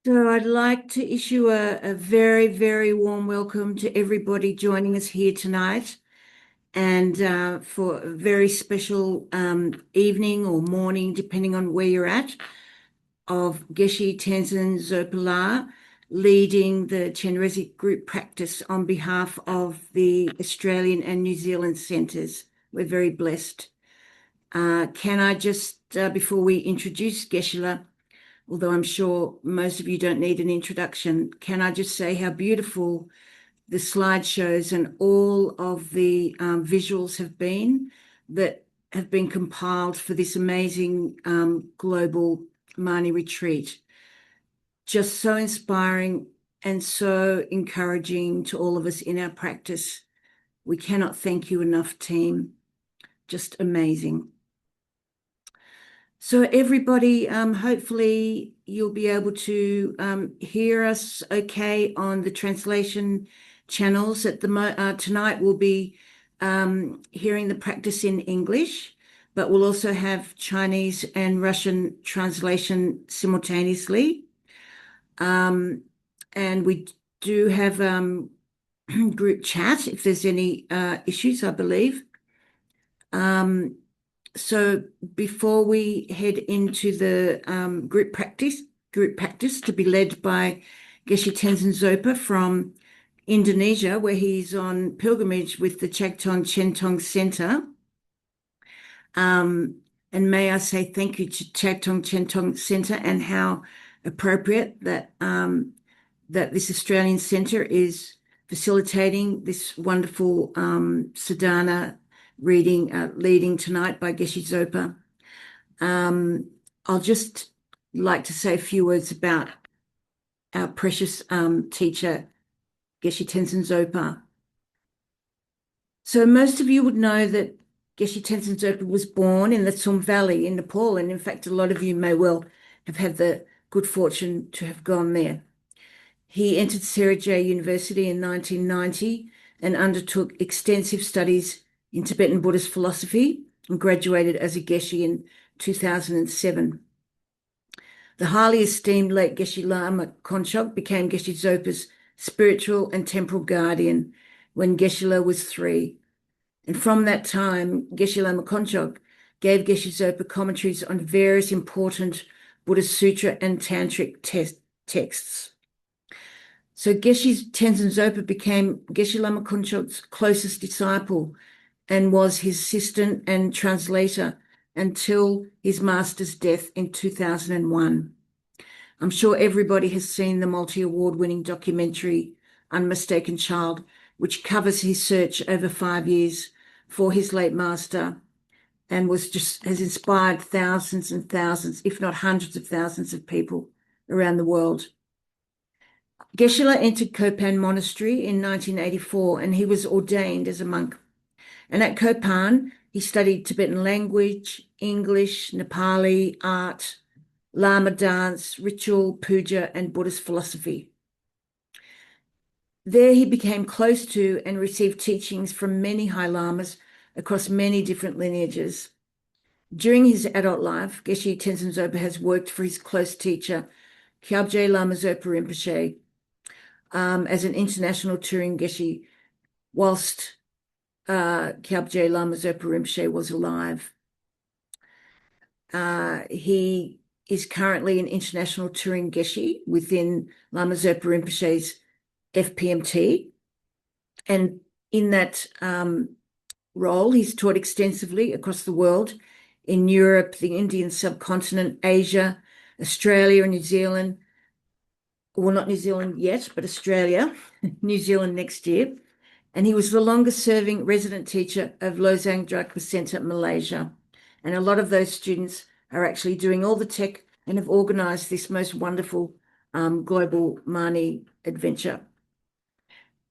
So I'd like to issue a very, very warm welcome to everybody joining us here tonight and for a very special evening or morning, depending on where you're at, of Geshe Tenzin Zopa, leading the Chenrezig Group Practice on behalf of the Australian and New Zealand centres. We're very blessed. Can I just, before we introduce Geshe, although I'm sure most of you don't need an introduction, can I just say how beautiful the slideshows and all of the visuals that have been compiled for this amazing global Mani retreat. Just so inspiring and so encouraging to all of us in our practice. We cannot thank you enough, team. Just amazing. So everybody, hopefully you'll be able to hear us okay on the translation channels. Tonight we'll be hearing the practice in English, but we'll also have Chinese and Russian translation simultaneously. And we do have group chat if there's any issues, I believe. So before we head into the group practice to be led by Geshe Tenzin Zopa from Indonesia, where he's on pilgrimage with the Chag Tong Chen Tong Center. And may I say thank you to Chag Tong Chen Tong Center, and how appropriate that that this Australian center is facilitating this wonderful sadhana reading, leading tonight by Geshe Zopa. I'll just like to say a few words about our precious teacher, Geshe Tenzin Zopa. So most of you would know that Geshe Tenzin Zopa was born in the Sum Valley in Nepal, and in fact, a lot of you may well have had the good fortune to have gone there. He entered Serlingpa University in 1990 and undertook extensive studies in Tibetan Buddhist philosophy and graduated as a Geshe in 2007. The highly esteemed late Geshe Lama Konchog became Geshe Zopa's spiritual and temporal guardian when Geshe was 3. And from that time, Geshe Lama Konchog gave Geshe Zopa commentaries on various important Buddhist sutra and tantric texts. So Geshe Tenzin Zopa became Geshe Lama Konchog's closest disciple and was his assistant and translator until his master's death in 2001. I'm sure everybody has seen the multi-award-winning documentary Unmistaken Child, which covers his search over 5 years for his late master and has inspired thousands and thousands, if not hundreds of thousands of people around the world. Geshe entered Kopan Monastery in 1984, and he was ordained as a monk. And at Kopan, he studied Tibetan language, English, Nepali, art, Lama dance, ritual, puja, and Buddhist philosophy. There he became close to and received teachings from many High Lamas across many different lineages. During his adult life, Geshe Tenzin Zopa has worked for his close teacher, Kyabje Lama Zopa Rinpoche, as an international touring Geshe, whilst Kyabje Lama Zopa Rinpoche was alive. He is currently an international touring Geshe within Lama Zopa Rinpoche's FPMT. And in that role, he's taught extensively across the world in Europe, the Indian subcontinent, Asia, Australia and New Zealand. Well, not New Zealand yet, but Australia, New Zealand next year. And he was the longest serving resident teacher of Losang Dragma Centre, Malaysia. And a lot of those students are actually doing all the tech and have organised this most wonderful global Mani adventure.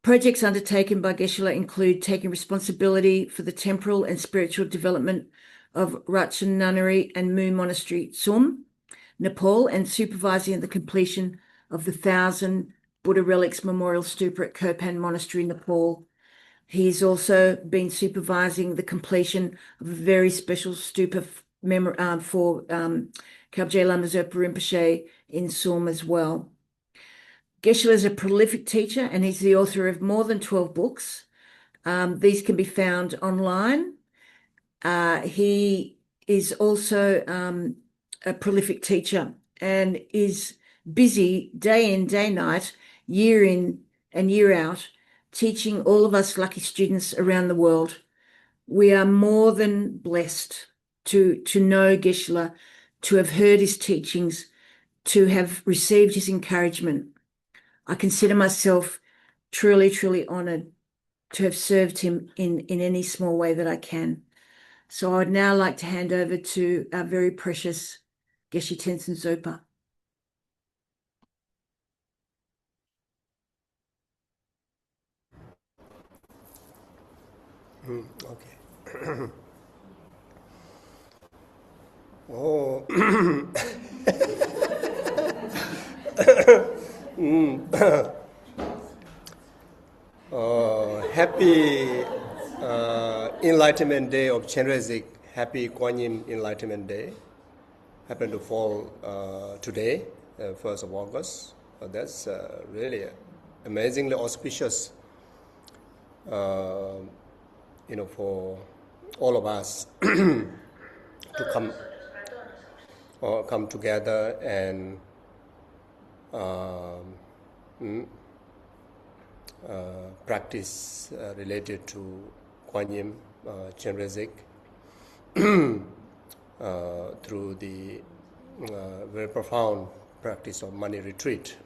Projects undertaken by Geshe include taking responsibility for the temporal and spiritual development of Ratchan Nunnery and Mu Monastery, Sum, Nepal, and supervising the completion of the 1,000 Buddha Relics Memorial Stupa at Kopan Monastery, Nepal. He's also been supervising the completion of a very special stupa for Kyabje Lama Zopa Rinpoche in Sum as well. Geshe is a prolific teacher and he's the author of more than 12 books. These can be found online. He is also a prolific teacher and is busy day in, day night, year in and year out, teaching all of us lucky students around the world. We are more than blessed to know Geshe, to have heard his teachings, to have received his encouragement. I consider myself truly, truly honored to have served him in any small way that I can. So I'd now like to hand over to our very precious Geshe Tenzin Zopa. Okay. Oh. Happy Enlightenment Day of Chenrezig. Happy Kuan Yin Enlightenment Day. Happened to fall today, 1st of August. That's really amazingly auspicious, for all of us to come together and practice related to Kuan Yin, Chenrezig, through the very profound practice of Mani Retreat.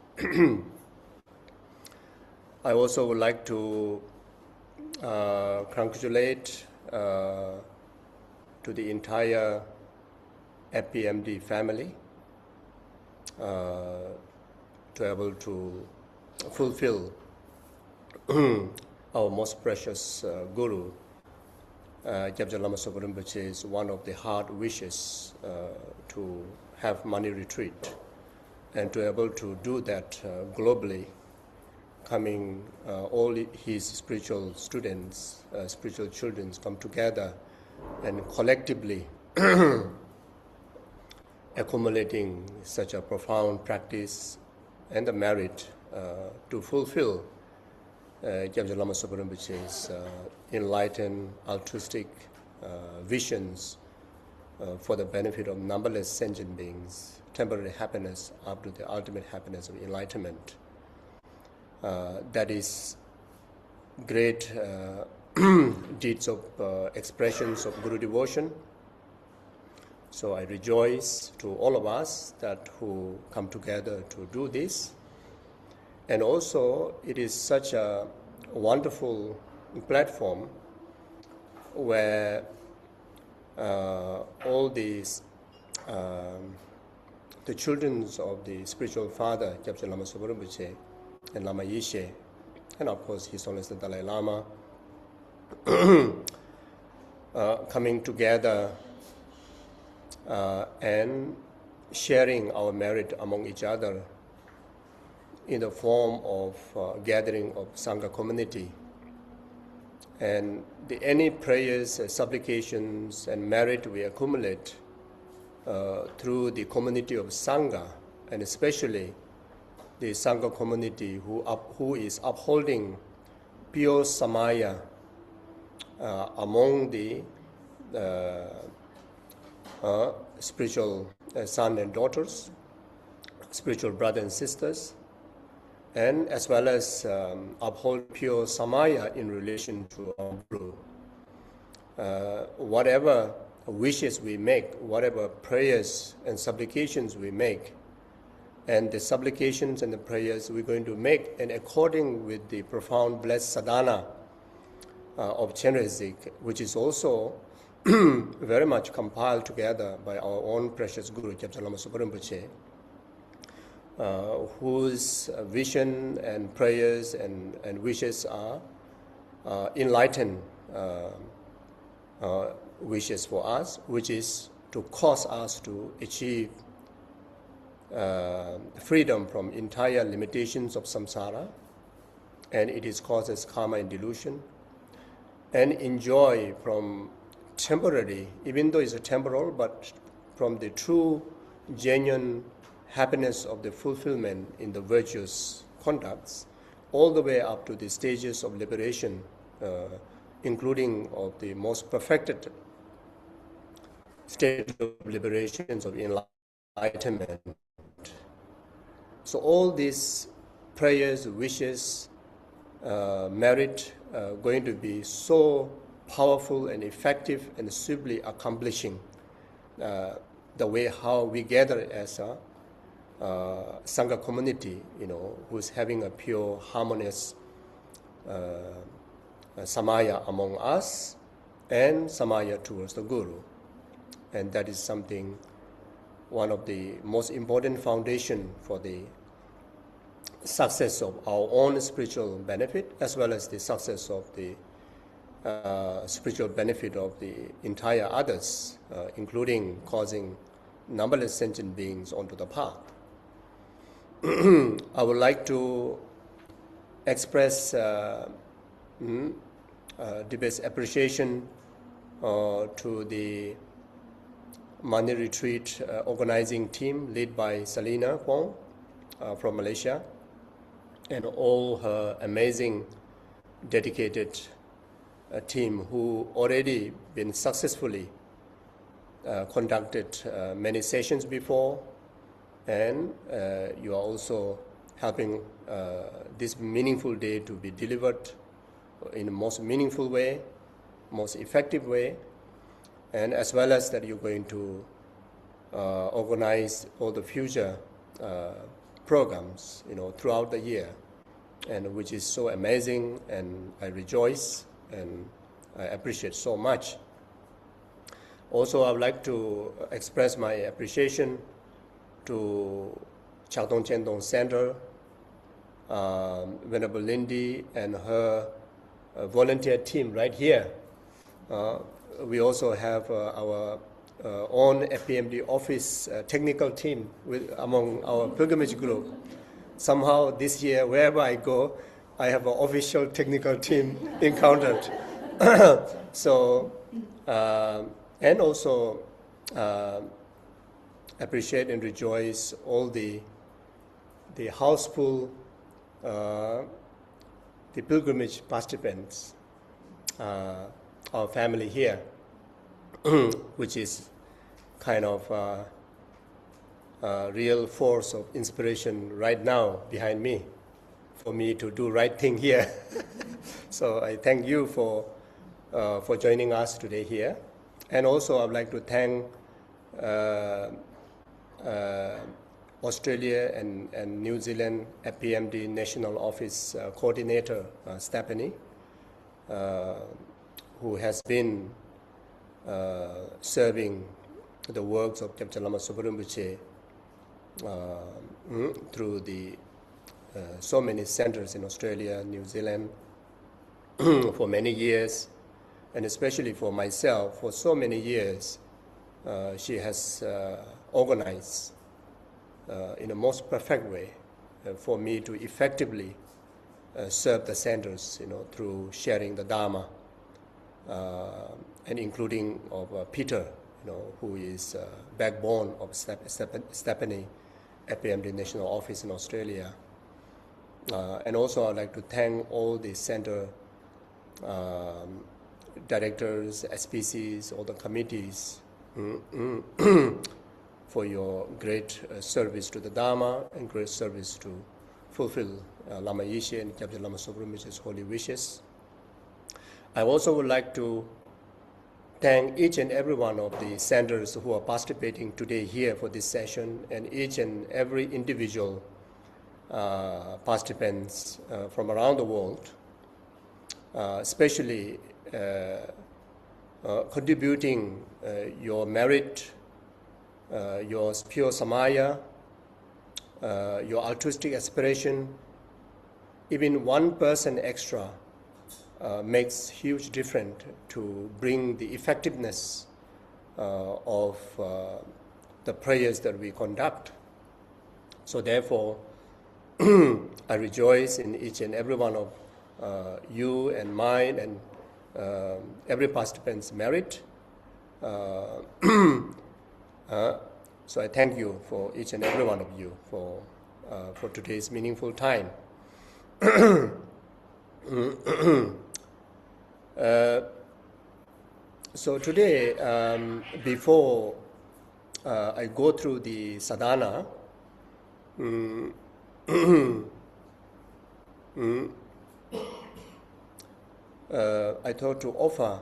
I also would like to congratulate to the entire FPMT family to be able to fulfill our most precious Guru, Lama is one of the hard wishes to have Mani Retreat, and to be able to do that globally, coming all his spiritual students, spiritual children come together and collectively accumulating such a profound practice and the merit to fulfill Lama Rinpoche's enlightened, altruistic visions for the benefit of numberless sentient beings, temporary happiness up to the ultimate happiness of enlightenment. That is great deeds of expressions of Guru devotion. So I rejoice to all of us that who come together to do this. And also, it is such a wonderful platform where all these, the children of the spiritual father, Lama Rinpoche, and Lama Yeshe, and of course His Holiness the Dalai Lama, coming together and sharing our merit among each other in the form of gathering of Sangha community. And any prayers, supplications, and merit we accumulate through the community of Sangha, and especially the Sangha community who is upholding pure Samaya among the spiritual sons and daughters, spiritual brothers and sisters, and as well as uphold pure Samaya in relation to our Guru. Whatever wishes we make, whatever prayers and supplications we make, and the supplications and the prayers we're going to make, and according with the profound blessed sadhana of Chenrezig, which is also very much compiled together by our own precious Guru, Lama Rinpoche, whose vision and prayers and wishes are enlightened wishes for us, which is to cause us to achieve freedom from entire limitations of samsara, and it is causes karma and delusion, and enjoy from temporary, even though it's a temporal, but from the true, genuine happiness of the fulfillment in the virtues conducts, all the way up to the stages of liberation, including of the most perfected state of liberations of enlightenment. So all these prayers, wishes, merit going to be so powerful and effective and swiftly accomplishing the way how we gather as a Sangha community, who's having a pure, harmonious samaya among us and samaya towards the Guru. And that is something, one of the most important foundation for the success of our own spiritual benefit, as well as the success of the spiritual benefit of the entire others, including causing numberless sentient beings onto the path. I would like to express deepest appreciation to the Mani Retreat organizing team led by Serlingpa from Malaysia, and all her amazing, dedicated team who already been successfully conducted many sessions before, and you are also helping this meaningful day to be delivered in the most meaningful way, most effective way, and as well as that you're going to organize all the future programs, throughout the year, and which is so amazing, and I rejoice and I appreciate so much. Also, I would like to express my appreciation to Chag Tong Chen Tong Center, Venerable Lindy and her volunteer team right here. We also have our own FPMT office technical team among our pilgrimage group. Somehow this year, wherever I go, I have an official technical team encountered. So, and also appreciate and rejoice all the houseful, the pilgrimage participants, our family here, which is kind of a real force of inspiration right now behind me, for me to do right thing here. So I thank you for joining us today here. And also I'd like to thank Australia and New Zealand FPMT National Office Coordinator, Stephanie, who has been serving the works of Kyabcha Lama Sopa Rinpoche through the so many centers in Australia, New Zealand, for many years, and especially for myself, for so many years, she has organized in a most perfect way for me to effectively serve the centers, through sharing the Dharma, and including of Peter, who is backbone of Stephanie FPMT National Office in Australia. And also I'd like to thank all the center directors, SPCs, all the committees for your great service to the Dharma and great service to fulfill Lama Yeshe and Kyabcha Lama Sopa Rinpoche's holy wishes. I also would like to thank each and every one of the centers who are participating today here for this session, and each and every individual participants from around the world, especially contributing your merit, your pure samaya, your altruistic aspiration. Even one person extra makes huge difference to bring the effectiveness of the prayers that we conduct. So therefore, I rejoice in each and every one of you and mine and every participant's merit. So I thank you for each and every one of you for today's meaningful time. So today, before I go through the sadhana, I thought to offer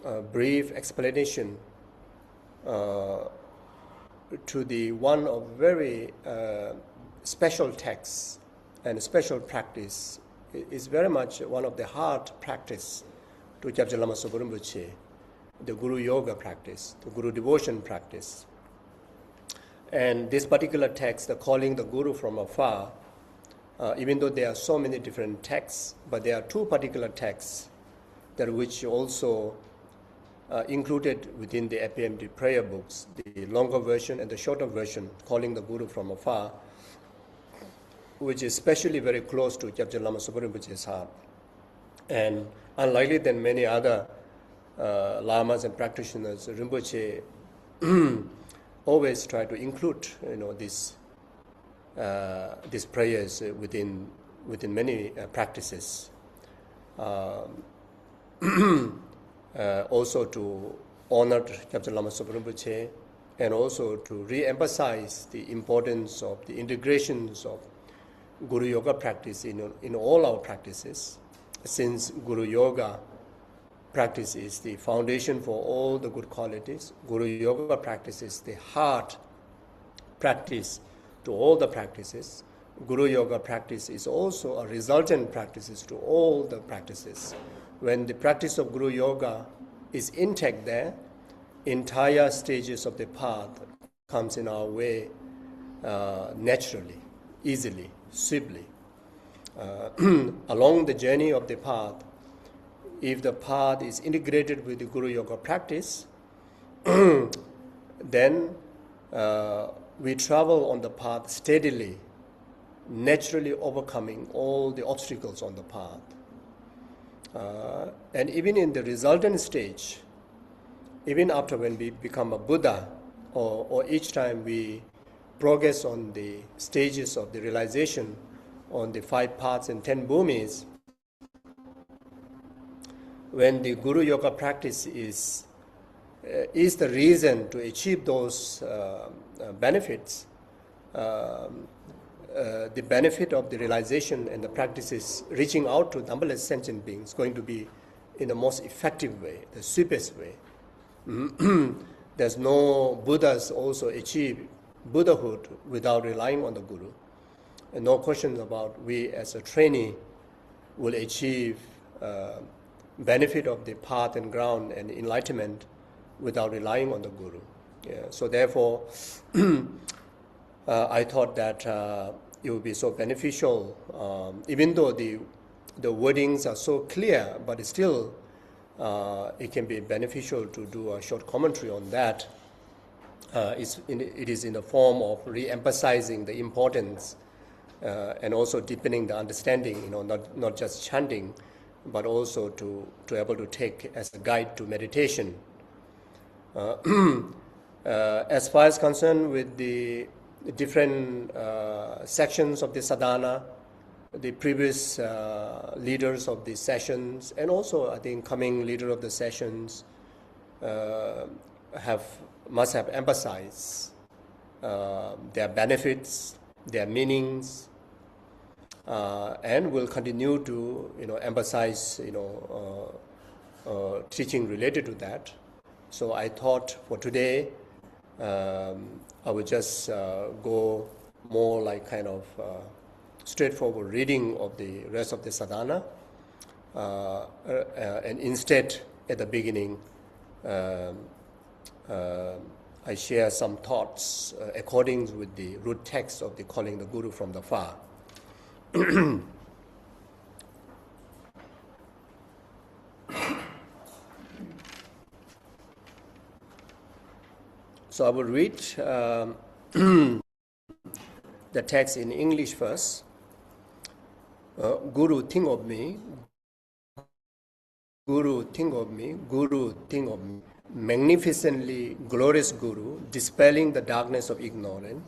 a brief explanation to the one of very special texts and special practice. It is very much one of the hard practice to Gyabje Lama Sopa Rinpoche, the Guru Yoga practice, the Guru devotion practice. And this particular text, the calling the Guru from afar, even though there are so many different texts, but there are two particular texts that which also included within the FPMT prayer books, the longer version and the shorter version, calling the Guru from afar, which is especially very close to Gyabje Lama Sopa Rinpoche's heart. And unlikely than many other lamas and practitioners, Rinpoche always try to include, these prayers within many practices. Also to honor Gyabje Lama Sopa Rinpoche, and also to re-emphasize the importance of the integrations of Guru Yoga practice in all our practices, since Guru Yoga practice is the foundation for all the good qualities. Guru Yoga practice is the heart practice to all the practices. Guru Yoga practice is also a resultant practices to all the practices. When the practice of Guru Yoga is intact there, entire stages of the path comes in our way naturally, easily, swiftly. Along the journey of the path, if the path is integrated with the Guru Yoga practice, then we travel on the path steadily, naturally overcoming all the obstacles on the path. And even in the resultant stage, even after when we become a Buddha, or each time we progress on the stages of the realization on the 5 paths and 10 bhumis, when the Guru Yoga practice is the reason to achieve those benefits, the benefit of the realization and the practices reaching out to numberless sentient beings going to be in the most effective way, the swiftest way. There's no Buddhas also achieve Buddhahood without relying on the Guru. And no questions about we as a trainee will achieve benefit of the path and ground and enlightenment without relying on the Guru. Yeah. So therefore, I thought that it would be so beneficial, even though the wordings are so clear, but still it can be beneficial to do a short commentary on that. It is in the form of re-emphasizing the importance and also deepening the understanding, not just chanting, but also to able to take as a guide to meditation. As far as concerned with the different sections of the sadhana, the previous leaders of the sessions, and also I think coming leader of the sessions must have emphasized their benefits, their meanings, and will continue to emphasize teaching related to that. So I thought for today I would just go more like kind of straightforward reading of the rest of the sadhana, and instead at the beginning I share some thoughts according with the root text of the calling the Guru from the far. So I will read the text in English first. Guru, think of me. Guru, think of me. Guru, think of me. Magnificently glorious Guru, dispelling the darkness of ignorance,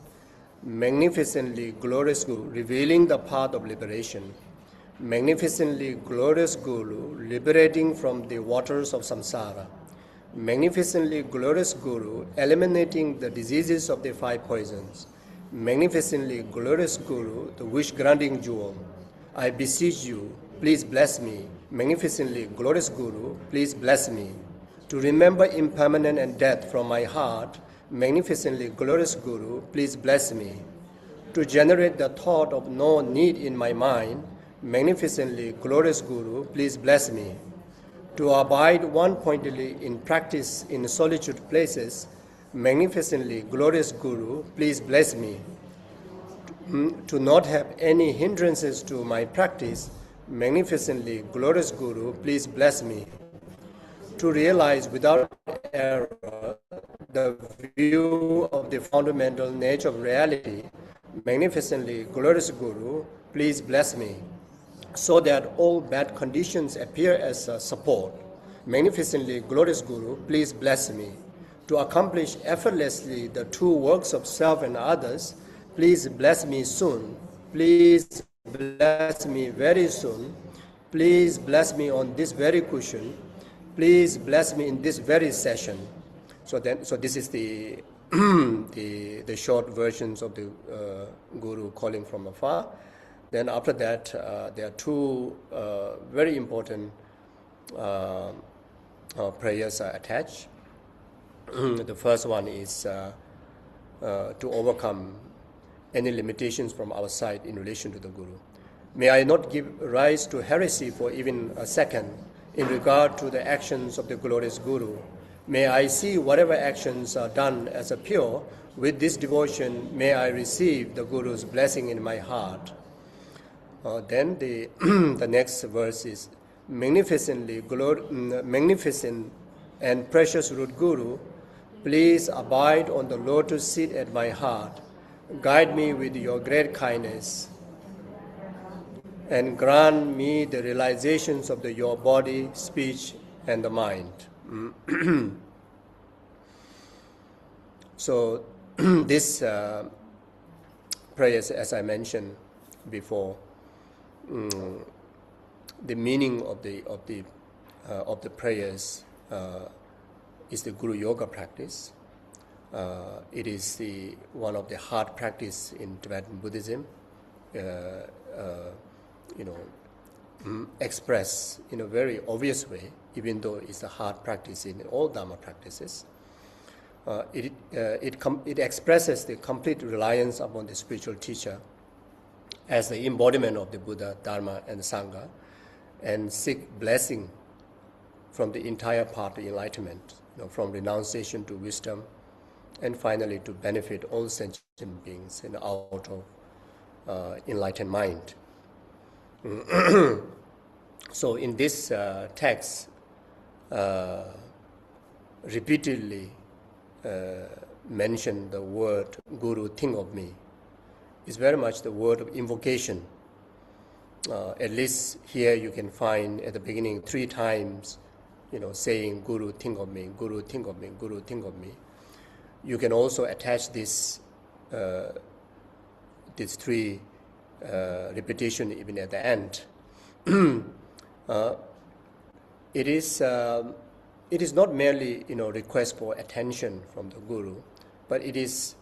magnificently glorious Guru, revealing the path of liberation, magnificently glorious Guru, liberating from the waters of samsara, magnificently glorious Guru, eliminating the diseases of the five poisons, magnificently glorious Guru, the wish-granting jewel. I beseech you, please bless me. Magnificently glorious Guru, please bless me. To remember impermanence and death from my heart, magnificently glorious Guru, please bless me. To generate the thought of no need in my mind, magnificently glorious Guru, please bless me. To abide one-pointedly in practice in solitude places, magnificently glorious Guru, please bless me. To not have any hindrances to my practice, magnificently glorious Guru, please bless me. To realize without error the view of the fundamental nature of reality, magnificently glorious Guru, please bless me. So that all bad conditions appear as a support, magnificently glorious Guru, please bless me. To accomplish effortlessly the two works of self and others, please bless me soon. Please bless me very soon. Please bless me on this very cushion. Please bless me in this very session. So this is the the short versions of the Guru calling from afar. Then after that, there are two very important prayers are attached. The first one is to overcome any limitations from our side in relation to the Guru. May I not give rise to heresy for even a second in regard to the actions of the glorious Guru. May I see whatever actions are done as a pure. With this devotion, may I receive the Guru's blessing in my heart. Then the the next verse is magnificent and precious root Guru, please abide on the lotus seat at my heart. Guide me with your great kindness and grant me the realizations of your body, speech, and the mind. So this prayers, as I mentioned before, the meaning of the prayers is the Guru Yoga practice. It is one of the hard practice in Tibetan Buddhism. Expressed in a very obvious way, even though it's a hard practice in all Dharma practices. It expresses the complete reliance upon the spiritual teacher as the embodiment of the Buddha, Dharma, and Sangha, and seek blessing from the entire path of enlightenment, from renunciation to wisdom, and finally to benefit all sentient beings and out of enlightened mind. So in this text, repeatedly mention the word Guru, think of me. It's very much the word of invocation. At least here you can find at the beginning 3 times, saying Guru, think of me, Guru, think of me, Guru, think of me. You can also attach this these 3 repetition even at the end. It is not merely request for attention from the Guru, but it is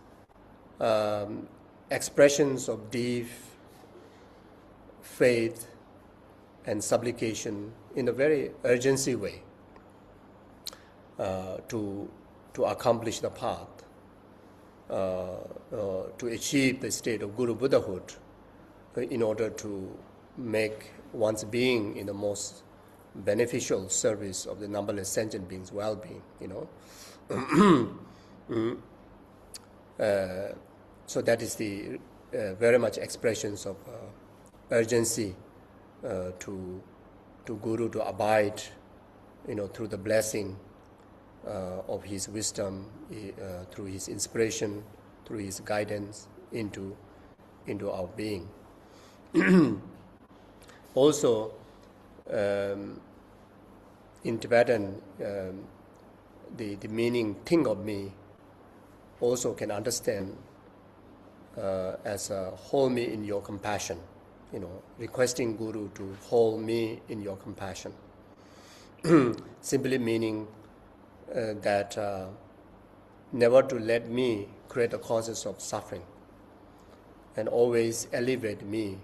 expressions of deep faith and supplication in a very urgency way to accomplish the path, to achieve the state of Guru Buddhahood, in order to make one's being in the most beneficial service of the numberless sentient beings' well-being. So that is the very much expressions of urgency to Guru to abide, through the blessing of his wisdom, through his inspiration, through his guidance into our being. Also, in Tibetan, the meaning "think of me" also can understand as hold me in your compassion, requesting Guru to hold me in your compassion. Simply meaning that never to let me create the causes of suffering and always elevate me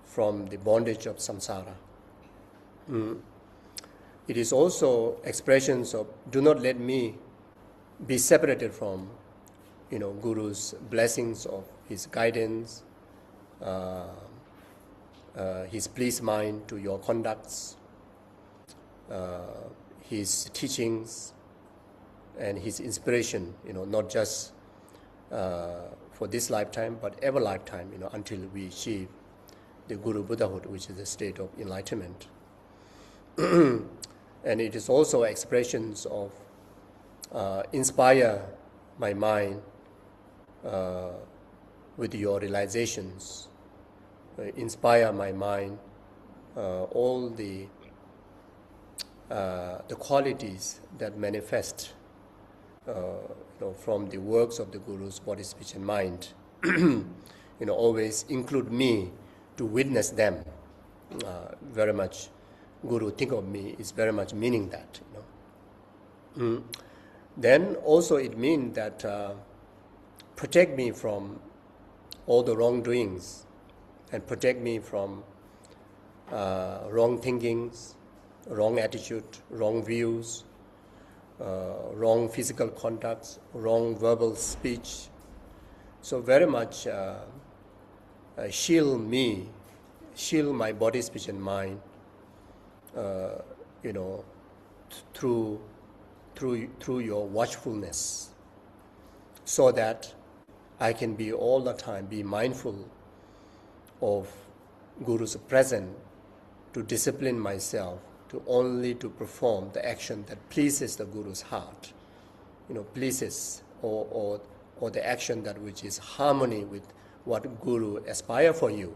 from the bondage of samsara. It is also expressions of do not let me be separated from Guru's blessings of his guidance, his pleased mind to your conducts, his teachings, and his inspiration, not just for this lifetime, but ever lifetime, until we achieve the Guru Buddhahood, which is the state of enlightenment. And it is also expressions of inspire my mind with your realizations, inspire my mind, all the qualities that manifest from the works of the Guru's body, speech, and mind. Always include me to witness them. Very much, Guru think of me is very much meaning that. Then also it means that protect me from all the wrongdoings and protect me from wrong thinkings, wrong attitude, wrong views, wrong physical conducts, wrong verbal speech. So very much shield me, shield my body, speech, and mind, through your watchfulness, so that I can be all the time be mindful of Guru's presence to discipline myself to only to perform the action that pleases the Guru's heart, pleases or the action that which is harmony with what Guru aspire for you.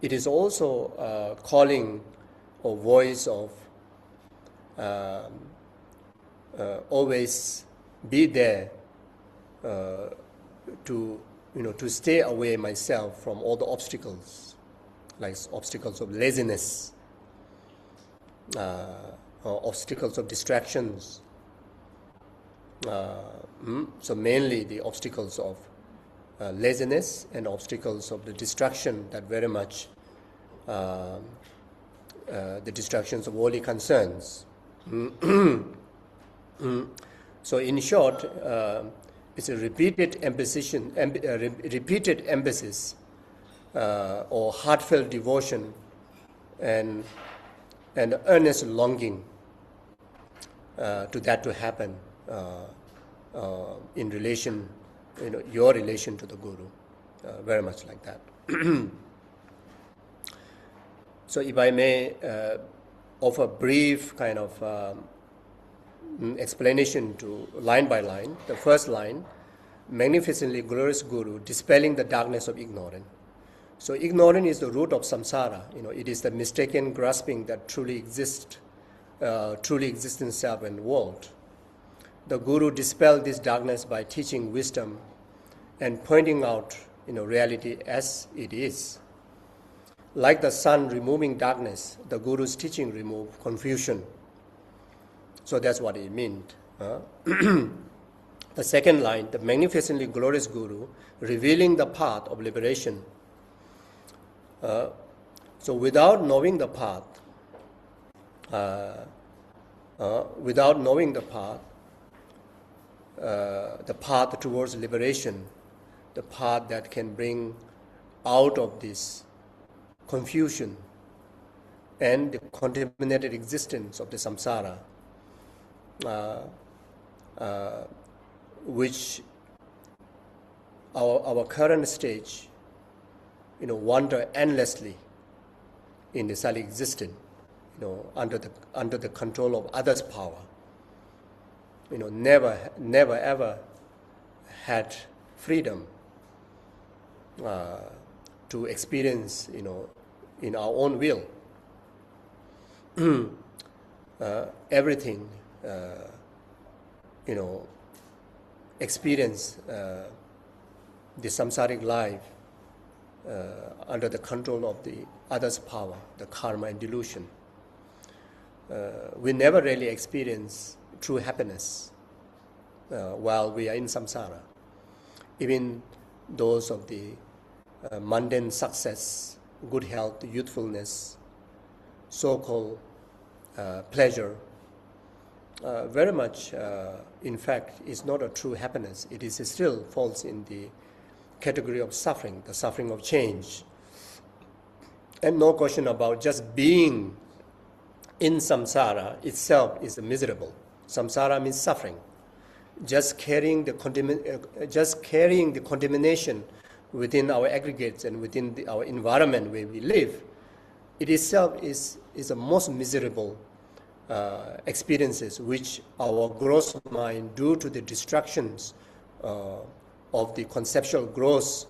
It is also calling or voice of always be there to stay away myself from all the obstacles, like obstacles of laziness, obstacles of distractions. So mainly the obstacles of laziness and obstacles of the distraction that very much the distractions of worldly concerns. So in short, it's a repeated emphasis or heartfelt devotion and earnest longing to that to happen in relation, your relation to the Guru, very much like that. So if I may offer a brief kind of explanation to line by line. The first line, magnificently glorious Guru, dispelling the darkness of ignorance. So ignorance is the root of samsara. It is the mistaken grasping that truly exists in self and world. The Guru dispelled this darkness by teaching wisdom and pointing out, reality as it is. Like the sun removing darkness, the Guru's teaching removed confusion. So that's what it meant. The second line, the magnificently glorious Guru, revealing the path of liberation. So without knowing the path, the path towards liberation, the path that can bring out of this confusion and the contaminated existence of the samsara, which our current stage, wander endlessly in the self existence, under the control of others' power. Never ever had freedom to experience, in our own will, everything, experience the samsaric life under the control of the other's power, the karma and delusion. We never really experience true happiness while we are in samsara. Even those of the mundane success, good health, youthfulness, so-called pleasure, very much, in fact, is not a true happiness. It is still falls in the category of suffering, the suffering of change. And no question about just being in samsara itself is miserable. Samsara means suffering. Just carrying the contamination within our aggregates and within our environment where we live, it itself is the most miserable experiences which our gross mind, due to the distractions of the conceptual gross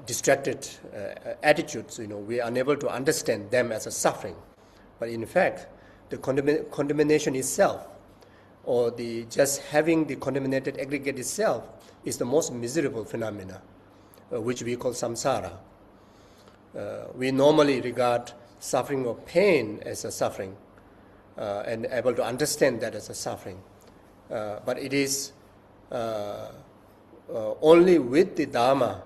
distracted attitudes, we are unable to understand them as a suffering. But in fact, the contamination itself, or the just having the contaminated aggregate itself, is the most miserable phenomena, which we call samsara. We normally regard suffering or pain as a suffering, and able to understand that as a suffering. But it is only with the Dharma,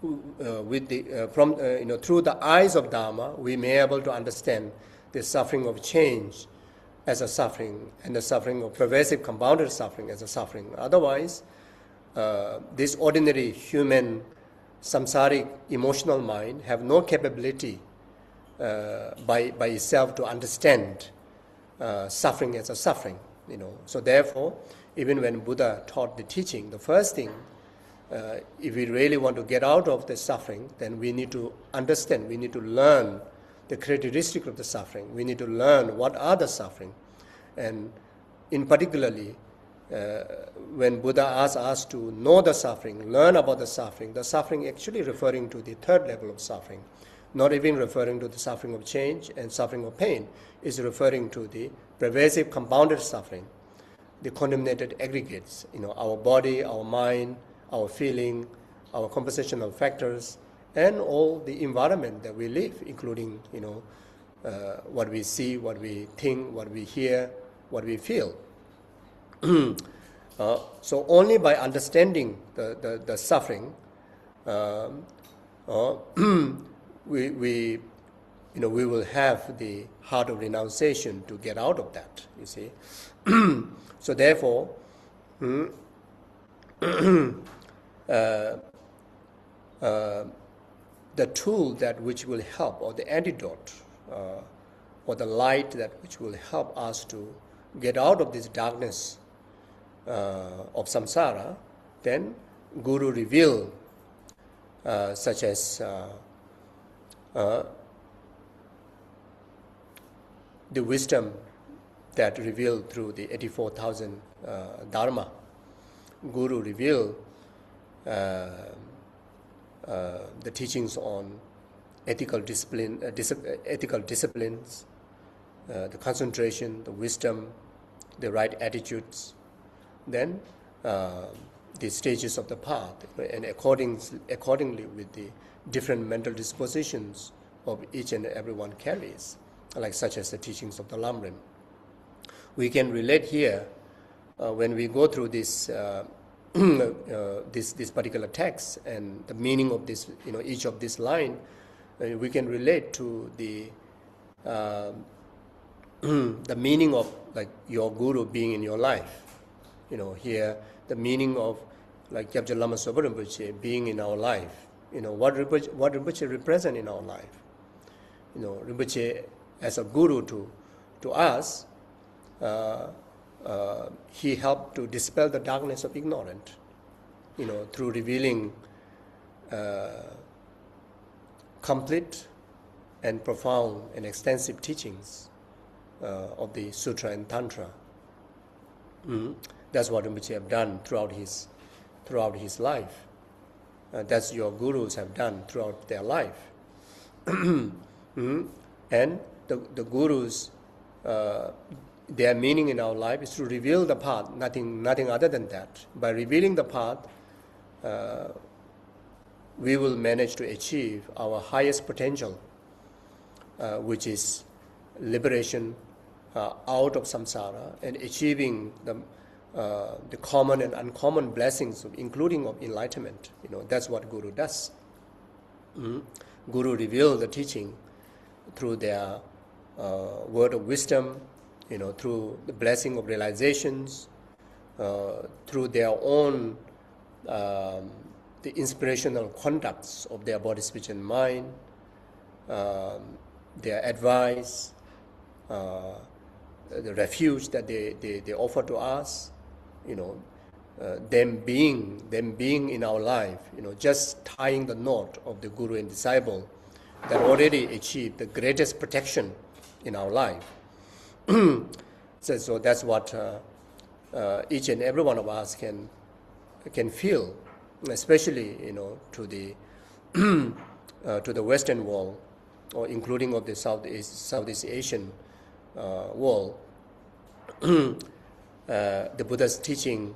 through the eyes of Dharma, we may be able to understand the suffering of change as a suffering, and the suffering of pervasive compounded suffering as a suffering. Otherwise, this ordinary human samsaric emotional mind have no capability by itself to understand suffering as a suffering. So therefore, even when Buddha taught the teaching, the first thing, if we really want to get out of the suffering, then we need to understand, we need to learn the characteristic of the suffering. We need to learn what are the suffering. And in particularly, when Buddha asks us to know the suffering, learn about the suffering actually referring to the third level of suffering, not even referring to the suffering of change and suffering of pain, is referring to the pervasive compounded suffering, the contaminated aggregates, our body, our mind, our feeling, our compositional factors, and all the environment that we live, including, what we see, what we think, what we hear, what we feel. So only by understanding the suffering, we will have the heart of renunciation to get out of that, you see. So therefore, the tool that which will help, or the antidote, or the light that which will help us to get out of this darkness of samsara, then Guru revealed, such as the wisdom that revealed through the 84,000 Dharma. Guru revealed the teachings on ethical disciplines, the concentration, the wisdom, the right attitudes, then the stages of the path, and accordingly with the different mental dispositions of each and everyone carries, like such as the teachings of the Lamrim. We can relate here when we go through this this particular text and the meaning of this, each of this line, we can relate to the the meaning of like your guru being in your life. Here the meaning of like Gyabja Lama Sopa Rinpoche being in our life. What Rinpoche represent in our life. Rinpoche as a guru to us. He helped to dispel the darkness of ignorance, through revealing complete and profound and extensive teachings of the Sutra and Tantra. That's what Rinpoche have done throughout his life. That's your gurus have done throughout their life. And the gurus their meaning in our life is to reveal the path, nothing other than that. By revealing the path, we will manage to achieve our highest potential, which is liberation out of samsara and achieving the common and uncommon blessings, including of enlightenment. That's what Guru does. Guru reveals the teaching through their word of wisdom, through the blessing of realizations, through their own the inspirational conducts of their body, speech, and mind, their advice, the refuge that they offer to us, them being in our life, just tying the knot of the Guru and disciple that already achieved the greatest protection in our life. So that's what each and every one of us can feel, especially to the to the Western world, or including of the Southeast Asian world. The Buddha's teaching,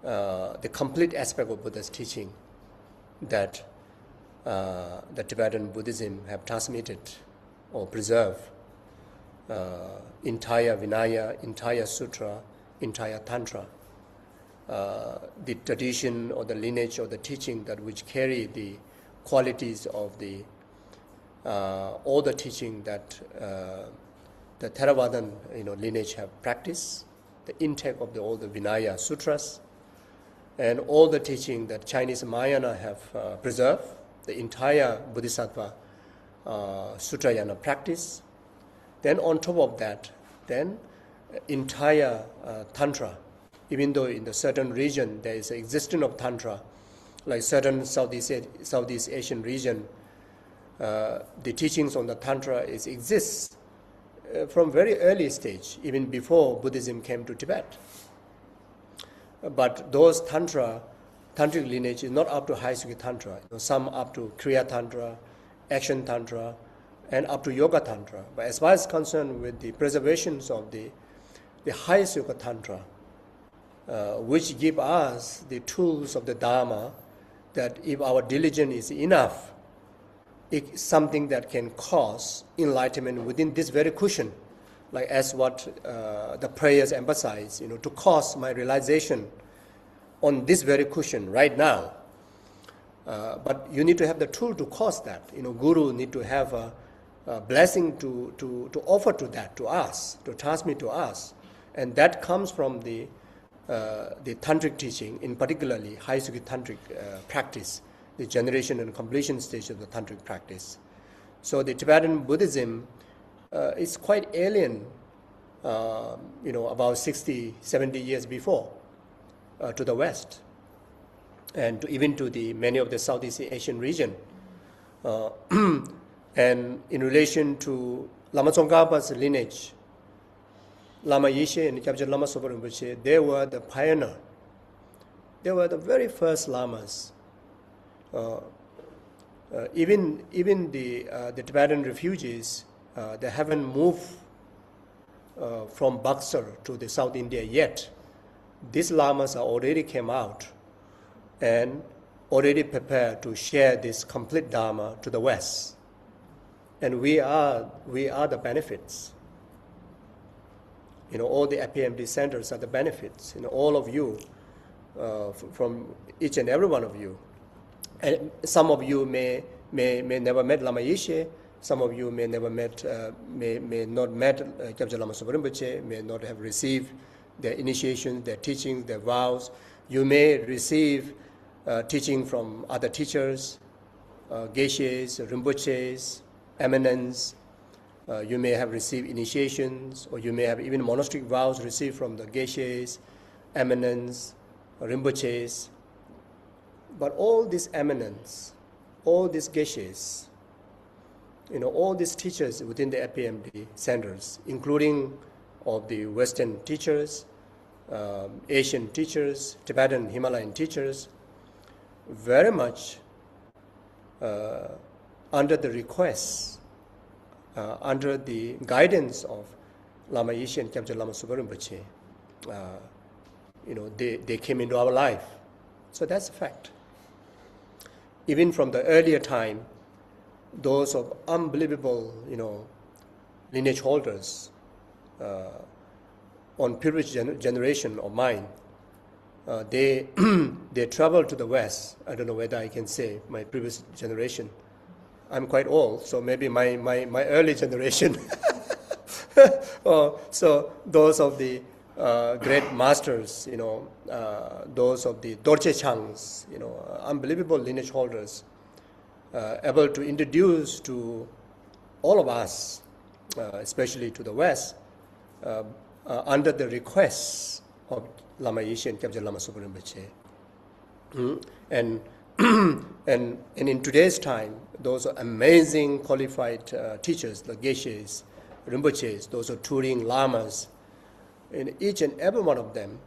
the complete aspect of Buddha's teaching that the Tibetan Buddhism have transmitted or preserved, entire Vinaya, entire Sutra, entire Tantra, the tradition or the lineage or the teaching that which carry the qualities of the all the teaching that the Theravadan lineage have practiced, the intake of all the Vinaya Sutras, and all the teaching that Chinese Mahayana have preserved, the entire Bodhisattva Sutrayana practice. Then on top of that, then entire Tantra, even though in the certain region there is an existence of Tantra, like certain Southeast Asian region, the teachings on the Tantra exists from very early stage, even before Buddhism came to Tibet. But those tantric lineage is not up to High Sukhi Tantra. Some up to Kriya Tantra, Action Tantra, and up to Yoga Tantra. But as far as concerned with the preservations of the High Sukhi Tantra, which give us the tools of the Dharma, that if our diligence is enough, it's something that can cause enlightenment within this very cushion, like as what the prayers emphasize, to cause my realization on this very cushion right now. But you need to have the tool to cause that. Guru need to have a blessing to offer to that, to us, to transmit to us. And that comes from the tantric teaching, in particularly High Sukhi Tantric practice, the generation and completion stage of the tantric practice. So the Tibetan Buddhism is quite alien, about 60, 70 years before to the West, and even to the many of the Southeast Asian region. And in relation to Lama Tsongkhapa's lineage, Lama Yeshe and Kyabje Lama Sopa Rinpoche, they were the pioneer. They were the very first lamas. Even the Tibetan refugees, they haven't moved from Buxar to the South India yet. These lamas are already came out and already prepared to share this complete Dharma to the West. And we are the benefits. All the FPMT centers are the benefits. All of you, from each and every one of you. And some of you may never met Lama Yeshe. Some of you may never met, may not met Kyabje Lama Sopa Rinpoche, may not have received their initiation, their teachings, their vows. You may receive teaching from other teachers, Geshes, Rinpoches, eminence. You may have received initiations, or you may have even monastic vows received from the Geshes, eminence, Rinpoches. But all these eminence, all these Geshes, all these teachers within the FPMT centers, including of the Western teachers, Asian teachers, Tibetan Himalayan teachers, very much under the request, under the guidance of Lama Yeshe and Kyabje Lama Sopa Rinpoche, they came into our life. So that's a fact. Even from the earlier time, those of unbelievable, lineage holders on previous generation of mine, they traveled to the West. I don't know whether I can say my previous generation. I'm quite old, so maybe my early generation. So those of the great masters, those of the Dorje Changs, unbelievable lineage holders, able to introduce to all of us, especially to the West, under the requests of Lama Yeshe and Kyabje Lama Sopa Rinpoche. And in today's time, those are amazing qualified teachers, the Geshes, Rinpoches, those are touring Lamas, and each and every one of them,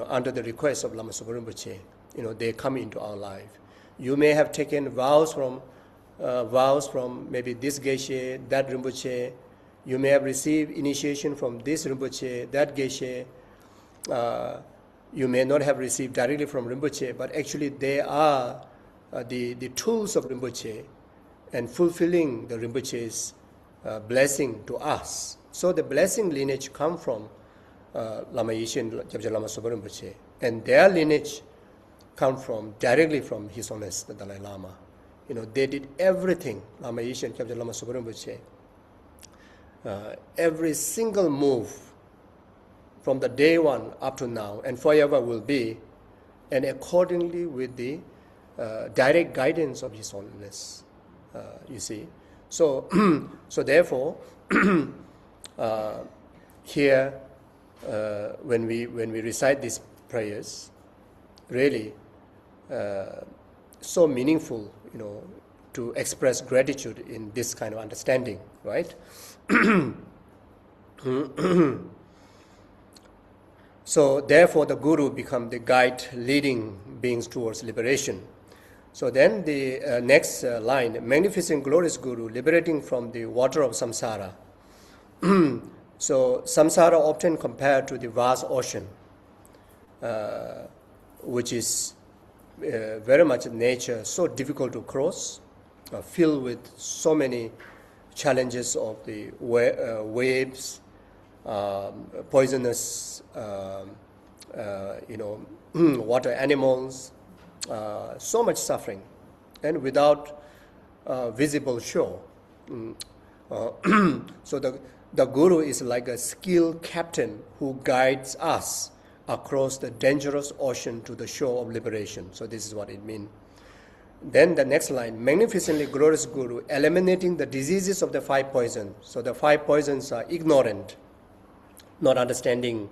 under the request of Lama Sopa Rinpoche, they come into our life. You may have taken vows from maybe this Geshe, that Rinpoche. You may have received initiation from this Rinpoche, that Geshe. You may not have received directly from Rinpoche, but actually they are the tools of Rinpoche and fulfilling the Rinpoche's blessing to us. So the blessing lineage come from Lama Yeshe and Kyabje Lama Sopa Rinpoche, and their lineage come directly from His Holiness the Dalai Lama. They did everything, Lama Yeshe and Kyabje Lama Sopa Rinpoche, every single move from the day one up to now and forever will be, and accordingly with the direct guidance of His Holiness. You see, so therefore, here when we recite these prayers, really so meaningful, to express gratitude in this kind of understanding, right? So therefore the Guru become the guide leading beings towards liberation. So then the next line, magnificent glorious Guru liberating from the water of samsara. So samsara often compared to the vast ocean, which is very much in nature so difficult to cross, filled with so many challenges of the waves, poisonous, water animals, so much suffering, and without visible shore. So the Guru is like a skilled captain who guides us across the dangerous ocean to the shore of liberation. So this is what it means. Then the next line, magnificently glorious Guru eliminating the diseases of the 5 poisons. So the 5 poisons are ignorant, not understanding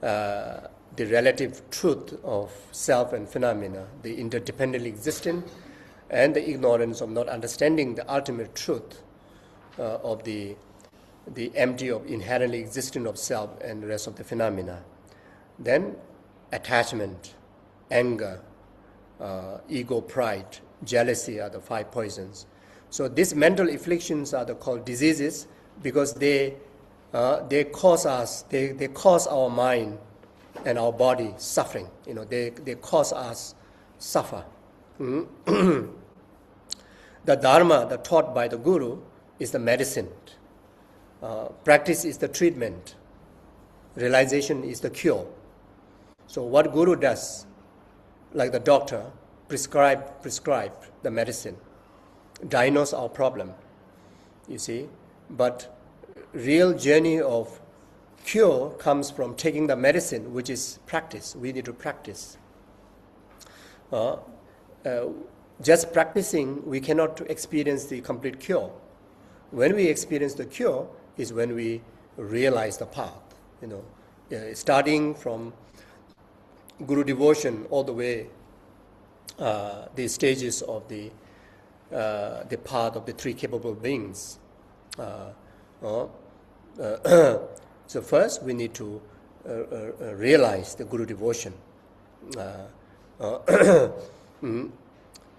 the relative truth of self and phenomena, the interdependently existent, and the ignorance of not understanding the ultimate truth of the empty of inherently existent of self and the rest of the phenomena. Then attachment, anger, ego, pride, jealousy are the 5 poisons. So these mental afflictions are called diseases because they cause us, they cause our mind and our body suffering. They cause us suffer. The Dharma, the taught by the Guru, is the medicine. Practice is the treatment. Realization is the cure. So what Guru does, like the doctor, prescribe the medicine, diagnose our problem, you see. But real journey of cure comes from taking the medicine, which is practice. We need to practice. Just practicing, we cannot experience the complete cure. When we experience the cure is when we realize the path. Starting from Guru devotion all the way, the stages of the path of the 3 capable beings. So first we need to realize the Guru devotion,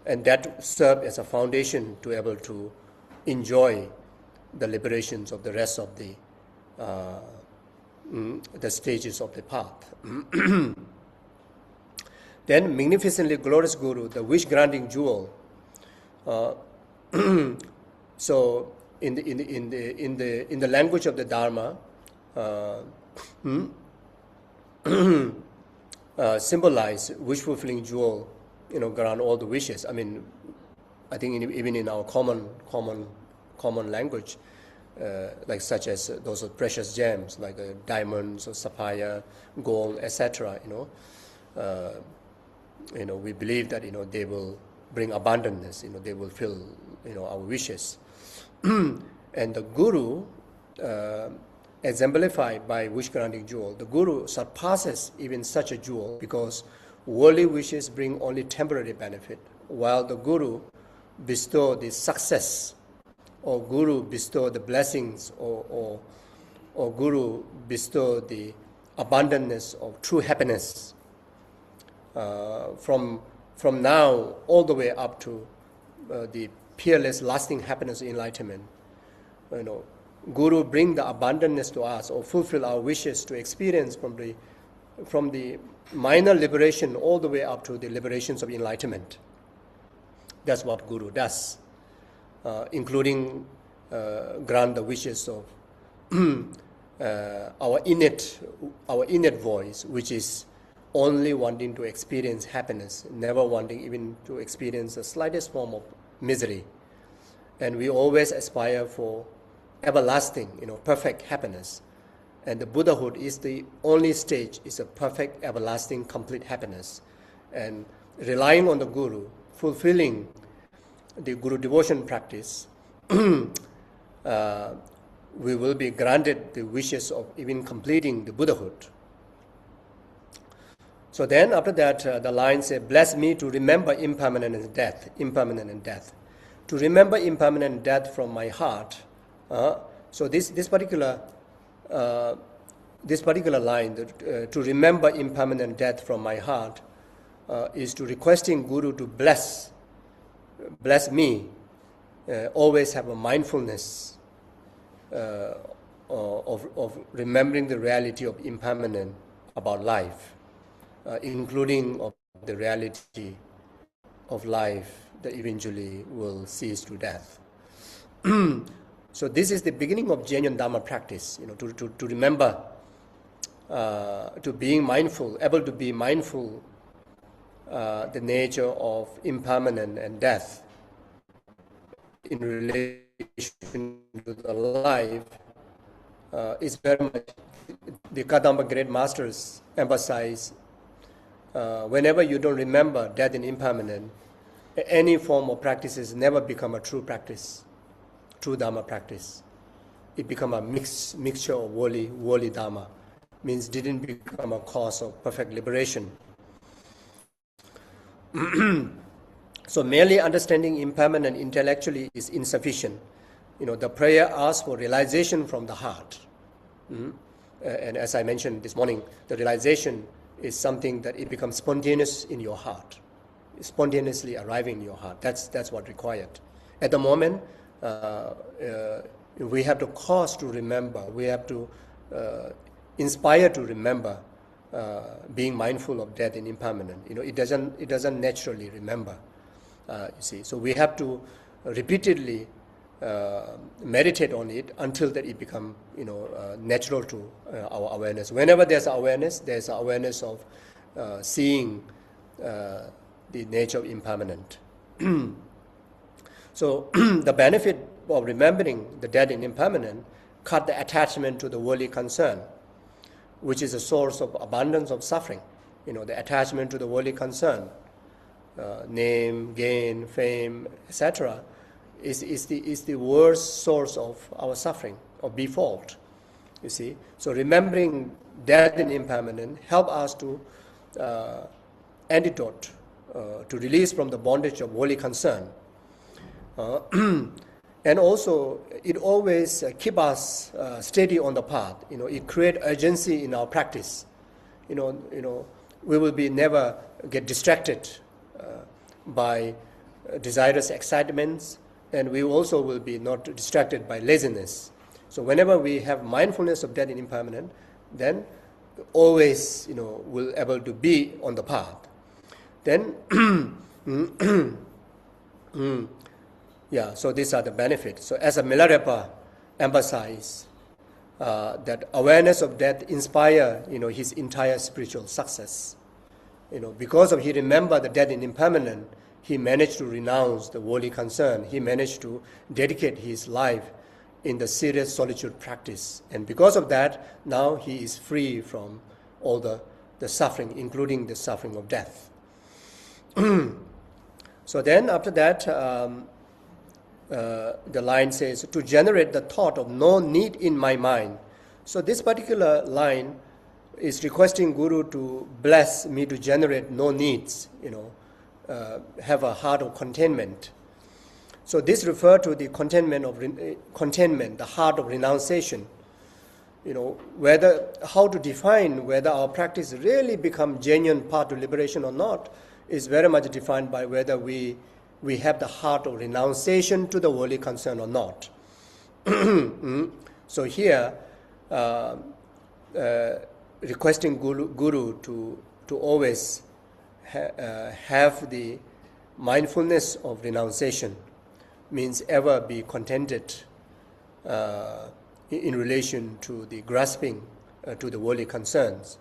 and that serves as a foundation to able to enjoy the liberations of the rest of the the stages of the path. Then magnificently glorious Guru, the wish-granting jewel. So in the language of the Dharma, symbolize wish-fulfilling jewel, grant all the wishes. I mean, I think even in our common language, like such as those precious gems like diamonds or sapphire, gold, etc. We believe that they will bring abundance. They will fill our wishes. And the Guru, exemplified by wish-granting jewel, the Guru surpasses even such a jewel because worldly wishes bring only temporary benefit, while the Guru bestow the success, or Guru bestow the blessings, or Guru bestow the abundance of true happiness from now all the way up to the peerless lasting happiness of enlightenment. Guru bring the abundance to us, or fulfill our wishes to experience from the minor liberation all the way up to the liberations of enlightenment. That's what Guru does, including grant the wishes of our innate voice, which is only wanting to experience happiness, never wanting even to experience the slightest form of misery. And we always aspire for everlasting, perfect happiness. And the Buddhahood is the only stage, is a perfect, everlasting, complete happiness. And relying on the Guru, fulfilling the Guru devotion practice, we will be granted the wishes of even completing the Buddhahood. So then after that, the line says, bless me to remember impermanent and death, To remember impermanent death from my heart. So this particular line, to remember impermanent death from my heart, is to requesting Guru to bless me, always have a mindfulness of remembering the reality of impermanent about life, including of the reality of life that eventually will cease to death. So this is the beginning of genuine Dharma practice, to remember, to being mindful, able to be mindful the nature of impermanent and death in relation to the life is very much, the Kadamba great masters emphasize, whenever you don't remember death and impermanent, any form of practices never become a true practice, true Dharma practice. It become a mixture of worldly Dharma, means didn't become a cause of perfect liberation. So merely understanding impermanent intellectually is insufficient. The prayer asks for realization from the heart. And as I mentioned this morning, the realization is something that it becomes spontaneous in your heart, spontaneously arriving in your heart. That's what required. At the moment, we have to cause to remember. We have to inspire to remember, being mindful of death and impermanent. It doesn't naturally remember. You see, so we have to repeatedly meditate on it until that it become natural to our awareness. Whenever there's awareness of seeing the nature of impermanent. So the benefit of remembering the dead and impermanent cut the attachment to the worldly concern, which is a source of abundance of suffering. The attachment to the worldly concern, name, gain, fame, etc., is the worst source of our suffering, of default. You see, so remembering death and impermanent help us to antidote, to release from the bondage of worldly concern. And also, it always keep us steady on the path. It create urgency in our practice. We will be never get distracted by desirous excitements, and we also will be not distracted by laziness. So whenever we have mindfulness of death and impermanent, then always, will able to be on the path. Then, so these are the benefits. So as a Milarepa emphasized, that awareness of death inspire, his entire spiritual success. Because of he remembered the death and impermanent, he managed to renounce the worldly concern. He managed to dedicate his life in the serious solitude practice. And because of that, now he is free from all the suffering, including the suffering of death. So then after that, the line says, to generate the thought of no need in my mind. So this particular line is requesting Guru to bless me to generate no needs, have a heart of contentment. So this refers to the contentment, the heart of renunciation. How to define whether our practice really become genuine path to liberation or not is very much defined by whether we have the heart of renunciation to the worldly concern or not. So here, requesting Guru to always have the mindfulness of renunciation means ever be contented in relation to the grasping to the worldly concerns.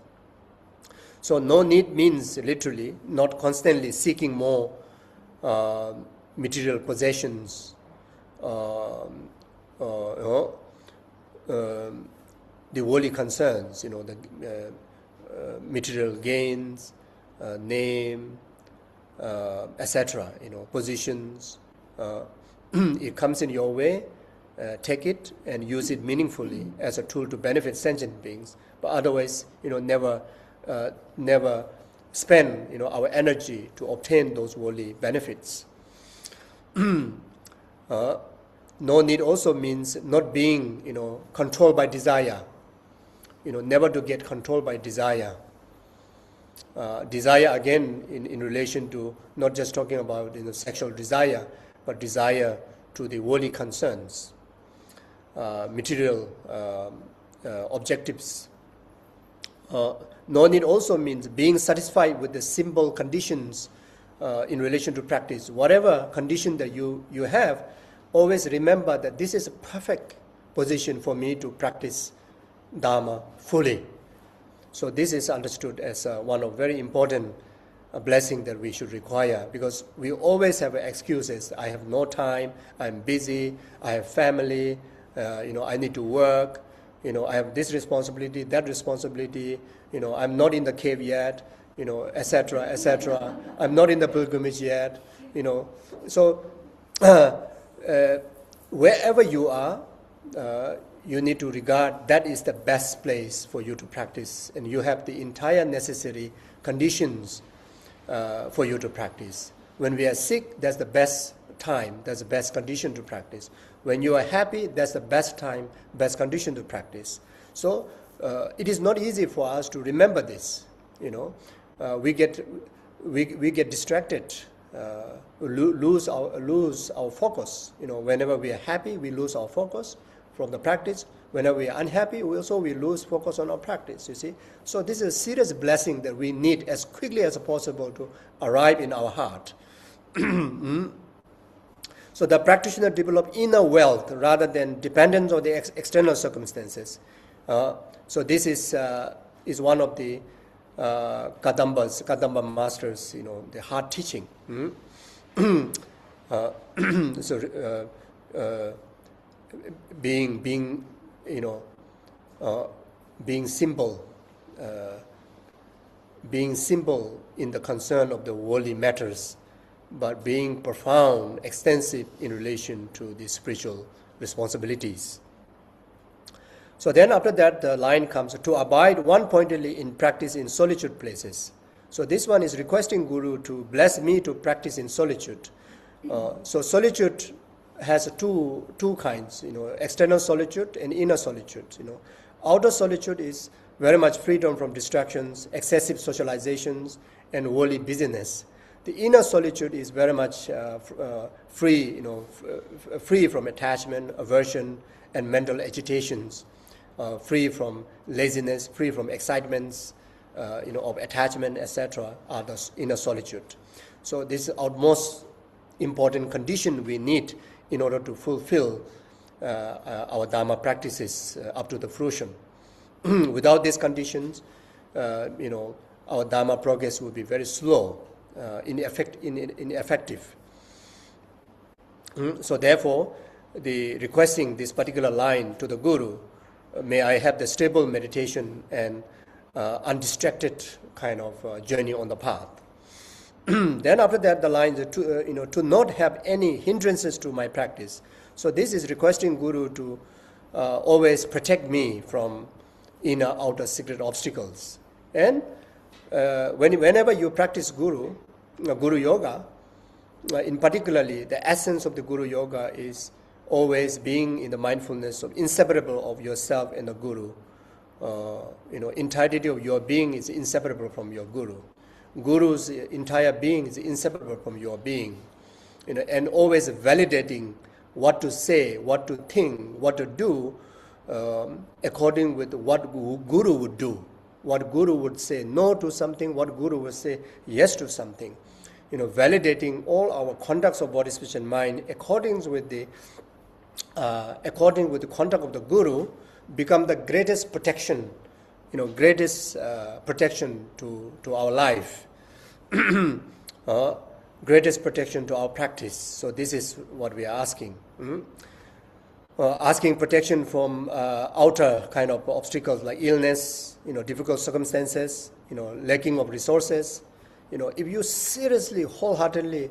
So no need means literally not constantly seeking more material possessions, the worldly concerns, the material gains, name, etc., positions. It comes in your way, take it and use it meaningfully as a tool to benefit sentient beings. But otherwise, never spend, our energy to obtain those worldly benefits. No need also means not being, controlled by desire. Never to get controlled by desire. Desire again in relation to not just talking about sexual desire, but desire to the worldly concerns, material objectives. No need also means being satisfied with the simple conditions in relation to practice. Whatever condition that you have, always remember that this is a perfect position for me to practice Dharma fully. So this is understood as one of very important blessing that we should require, because we always have excuses. I have no time, I'm busy, I have family, I need to work, I have this responsibility, that responsibility, I'm not in the cave yet, etc., etc. I'm not in the pilgrimage yet, So wherever you are, you need to regard that is the best place for you to practice, and you have the entire necessary conditions for you to practice. When we are sick, that's the best time, that's the best condition to practice. When you are happy, that's the best time, best condition to practice. So it is not easy for us to remember this. We get distracted, lose our focus. Whenever we are happy, we lose our focus from the practice. Whenever we are unhappy, we lose focus on our practice, you see. So this is a serious blessing that we need as quickly as possible to arrive in our heart. So the practitioner develop inner wealth rather than dependence on the external circumstances. So this is one of the Kadamba masters, the heart teaching. Being simple, in the concern of the worldly matters, but being profound, extensive in relation to the spiritual responsibilities. So then after that, the line comes, to abide one-pointedly in practice in solitude places. So this one is requesting Guru to bless me to practice in solitude. So solitude has two kinds, external solitude and inner solitude. Outer solitude is very much freedom from distractions, excessive socializations, and worldly busyness. the inner solitude is very much free, free from attachment, aversion, and mental agitations, free from laziness, free from excitements, of attachment, etc., are the inner solitude. So this is our most important condition we need in order to fulfill our Dharma practices up to the fruition. Without these conditions, our Dharma progress will be very slow, ineffective. So therefore, the requesting this particular line to the Guru, may I have the stable meditation and undistracted kind of journey on the path. Then after that, the line is to not have any hindrances to my practice. So this is requesting Guru to always protect me from inner outer secret obstacles. And whenever you practice Guru Yoga, in particularly the essence of the Guru Yoga is always being in the mindfulness of inseparable of yourself and the Guru. Entirety of your being is inseparable from your Guru. Guru's entire being is inseparable from your being. And always validating what to say, what to think, what to do, according with what Guru would do. What Guru would say no to something, what Guru would say yes to something. Validating all our conducts of body, speech, and mind according with the conduct of the Guru, become the greatest protection, protection to our life, greatest protection to our practice. So this is what we are asking. Asking protection from outer kind of obstacles like illness, difficult circumstances, lacking of resources. If you seriously, wholeheartedly,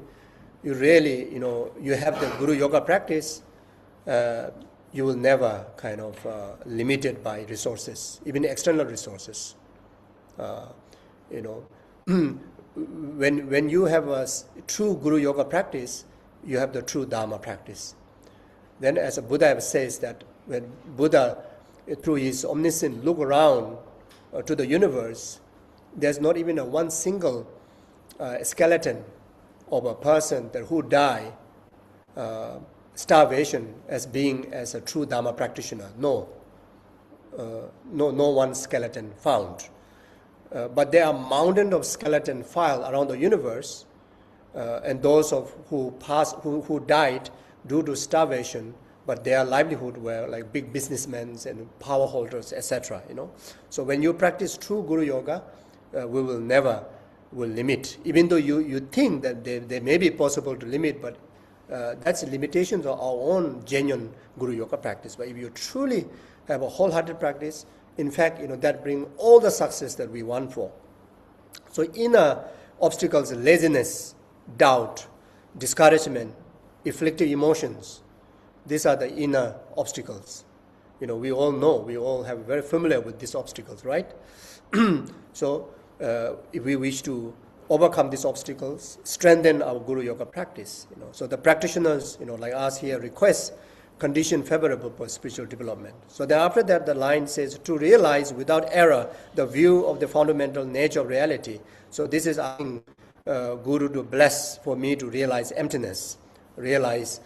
you really, you have the Guru Yoga practice, you will never kind of limited by resources, even external resources. When you have a true Guru Yoga practice, you have the true Dharma practice. Then, as a Buddha says that when Buddha, through his omniscience, look around to the universe, there's not even one single skeleton of a person who died starvation as being as a true Dharma practitioner. No one skeleton found. But there are mountains of skeleton found around the universe, and those who died due to starvation, but their livelihood were like big businessmen and power holders, etc. So when you practice true Guru Yoga, we will never limit. Even though you think that they may be possible to limit, but that's limitations of our own genuine Guru Yoga practice. But if you truly have a wholehearted practice, in fact, that brings all the success that we want for. So inner obstacles, laziness, doubt, discouragement, afflictive emotions, these are the inner obstacles. We all know, we all have very familiar with these obstacles, right? So if we wish to overcome these obstacles, strengthen our Guru Yoga practice. So the practitioners, like us here, request condition favorable for spiritual development. So then after that, the line says, to realize without error the view of the fundamental nature of reality. So this is asking Guru to bless for me to realize emptiness, realize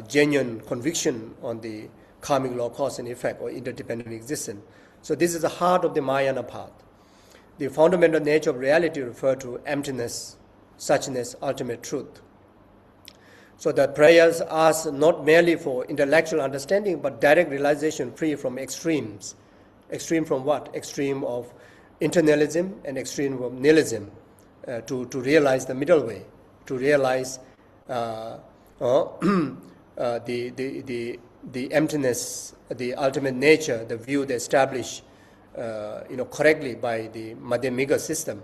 genuine conviction on the karmic law, cause and effect, or interdependent existence. So this is the heart of the Mahayana path. The fundamental nature of reality refers to emptiness, suchness, ultimate truth. So the prayers ask not merely for intellectual understanding, but direct realization free from extremes. Extreme from what? Extreme of internalism and extreme of nihilism, to realize the middle way, to realize the emptiness, the ultimate nature, the view they establish correctly by the Madhyamika system,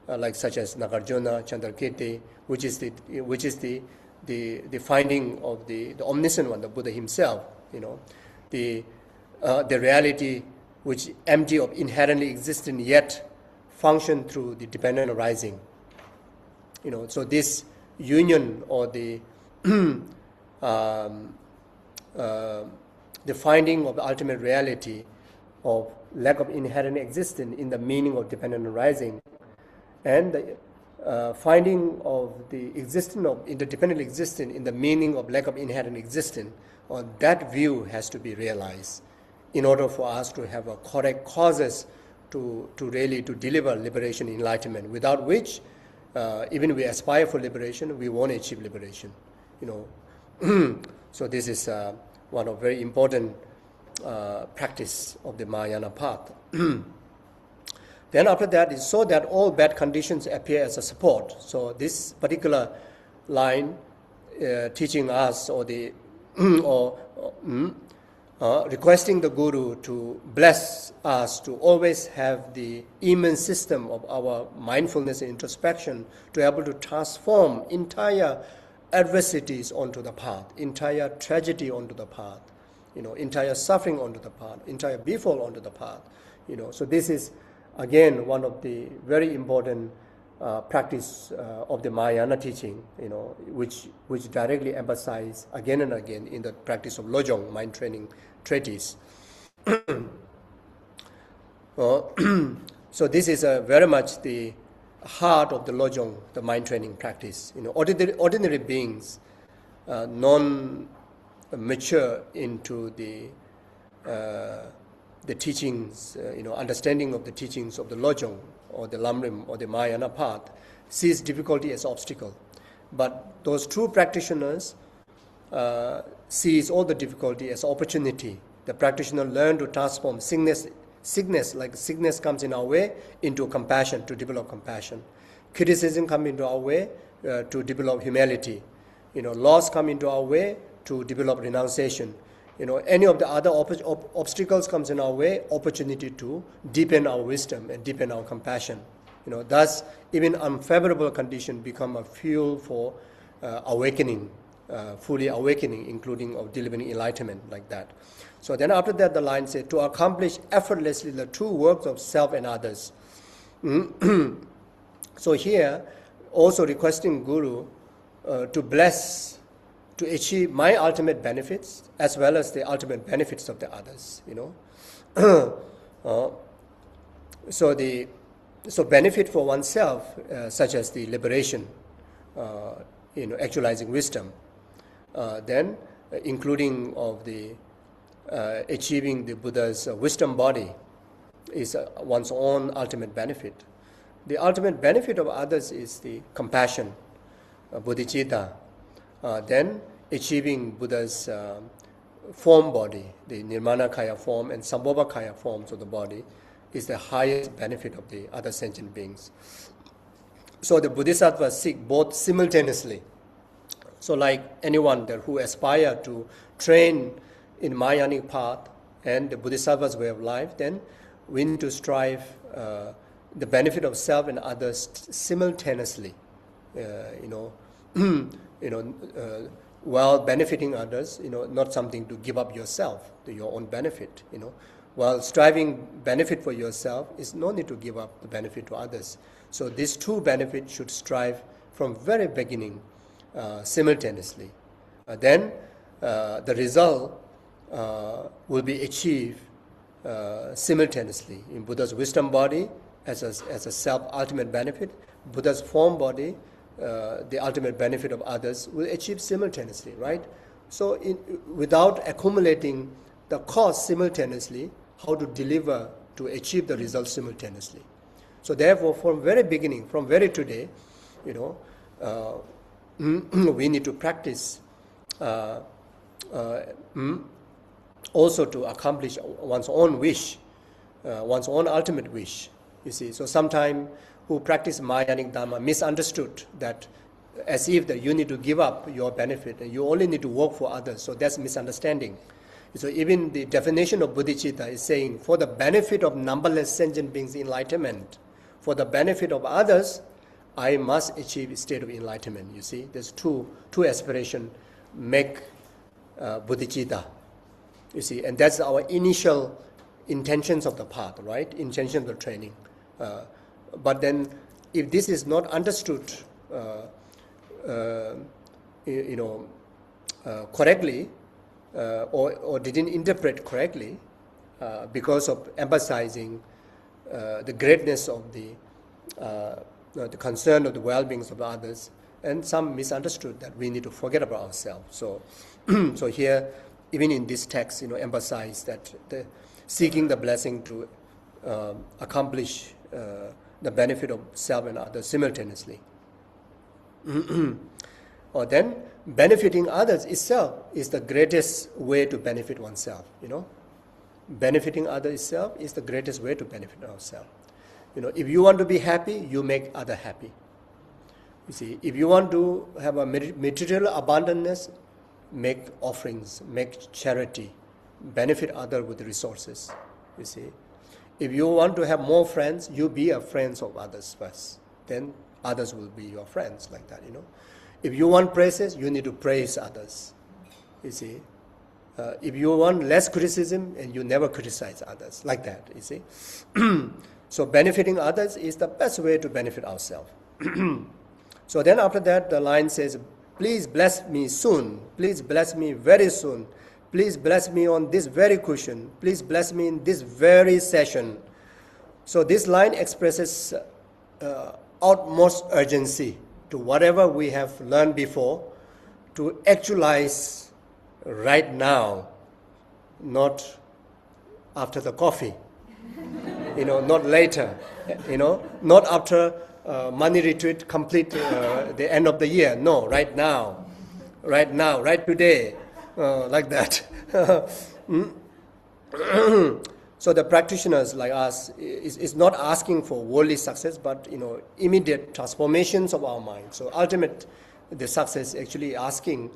like such as Nagarjuna, Chandrakirti, which is the finding of the omniscient one, the Buddha himself. The reality which empty of inherently existing yet function through the dependent arising. So this union or the finding of the ultimate reality of lack of inherent existence in the meaning of dependent arising, and finding of the existence of interdependent existence in the meaning of lack of inherent existence, or that view has to be realized in order for us to have a correct causes to really to deliver liberation, enlightenment, without which even we aspire for liberation, we won't achieve liberation, So this is one of very important practice of the Mahayana path. Then after that is so that all bad conditions appear as a support. So this particular line teaching us requesting the Guru to bless us to always have the immense system of our mindfulness and introspection to be able to transform entire adversities onto the path, entire tragedy onto the path, entire suffering onto the path, entire befall onto the path. So this is again one of the very important practice of the Mahayana teaching, which directly emphasize again and again in the practice of Lojong mind training treatise. So this is very much the heart of the Lojong, the mind training practice. Ordinary beings, non-mature into the teachings, understanding of the teachings of the Lojong or the Lamrim or the Mahayana path, sees difficulty as obstacle. But those true practitioners sees all the difficulty as opportunity. The practitioner learn to transform sickness comes in our way, into compassion, to develop compassion. Criticism comes into our way to develop humility. Loss come into our way to develop renunciation. Any of the other obstacles comes in our way, opportunity to deepen our wisdom and deepen our compassion. Thus, even unfavorable condition become a fuel for awakening, fully awakening, including of delivering enlightenment, like that. So then after that, the line says, to accomplish effortlessly the true works of self and others. So here, also requesting Guru to bless, to achieve my ultimate benefits as well as the ultimate benefits of the others. So benefit for oneself, such as the liberation, actualizing wisdom, then including of the achieving the Buddha's wisdom body is one's own ultimate benefit. The ultimate benefit of others is the compassion, bodhicitta. Then achieving Buddha's form body, the Nirmanakaya form and Sambhogakaya forms of the body, is the highest benefit of the other sentient beings. So the Bodhisattvas seek both simultaneously. So like anyone who aspire to train in Mahayanic path and the Bodhisattva's way of life, then we need to strive the benefit of self and others simultaneously. While benefiting others, not something to give up yourself, to your own benefit, While striving benefit for yourself is no need to give up the benefit to others. So these two benefits should strive from very beginning simultaneously. Then the result will be achieved simultaneously in Buddha's wisdom body as a self ultimate benefit, Buddha's form body, the ultimate benefit of others will achieve simultaneously, right? So without accumulating the cause simultaneously, how to deliver to achieve the result simultaneously. So therefore, from very beginning, from very today, we need to practice also to accomplish one's own wish, one's own ultimate wish. You see, so sometimes who practice Mahayanic Dharma misunderstood that as if that you need to give up your benefit and you only need to work for others. So that's misunderstanding. So even the definition of bodhicitta is saying, for the benefit of numberless sentient beings' enlightenment, for the benefit of others, I must achieve a state of enlightenment. You see, there's two aspirations make bodhicitta. You see, and that's our initial intentions of the path, right? Intention of the training. But then, if this is not understood, correctly, or didn't interpret correctly, because of emphasizing the greatness of the the concern of the well-being of others, and some misunderstood that we need to forget about ourselves. So, so here, even in this text, emphasize that seeking the blessing to accomplish the benefit of self and others simultaneously. Or then, benefiting others itself is the greatest way to benefit oneself. Benefiting others itself is the greatest way to benefit ourselves. If you want to be happy, you make others happy. You see, if you want to have a material abundance, make offerings, make charity, benefit others with resources. You see, if you want to have more friends, you be a friend of others first. Then others will be your friends, like that. If you want praises, you need to praise others. You see, if you want less criticism, and you never criticize others, like that. You see, so benefiting others is the best way to benefit ourselves. So then after that, the line says, please bless me soon. Please bless me very soon. Please bless me on this very cushion. Please bless me in this very session. So this line expresses utmost urgency to whatever we have learned before to actualize right now, not after the coffee, not later, not after money retreat complete the end of the year. No, right now, right today, like that. So the practitioners like us is not asking for worldly success, but immediate transformations of our mind. So ultimate, the success actually asking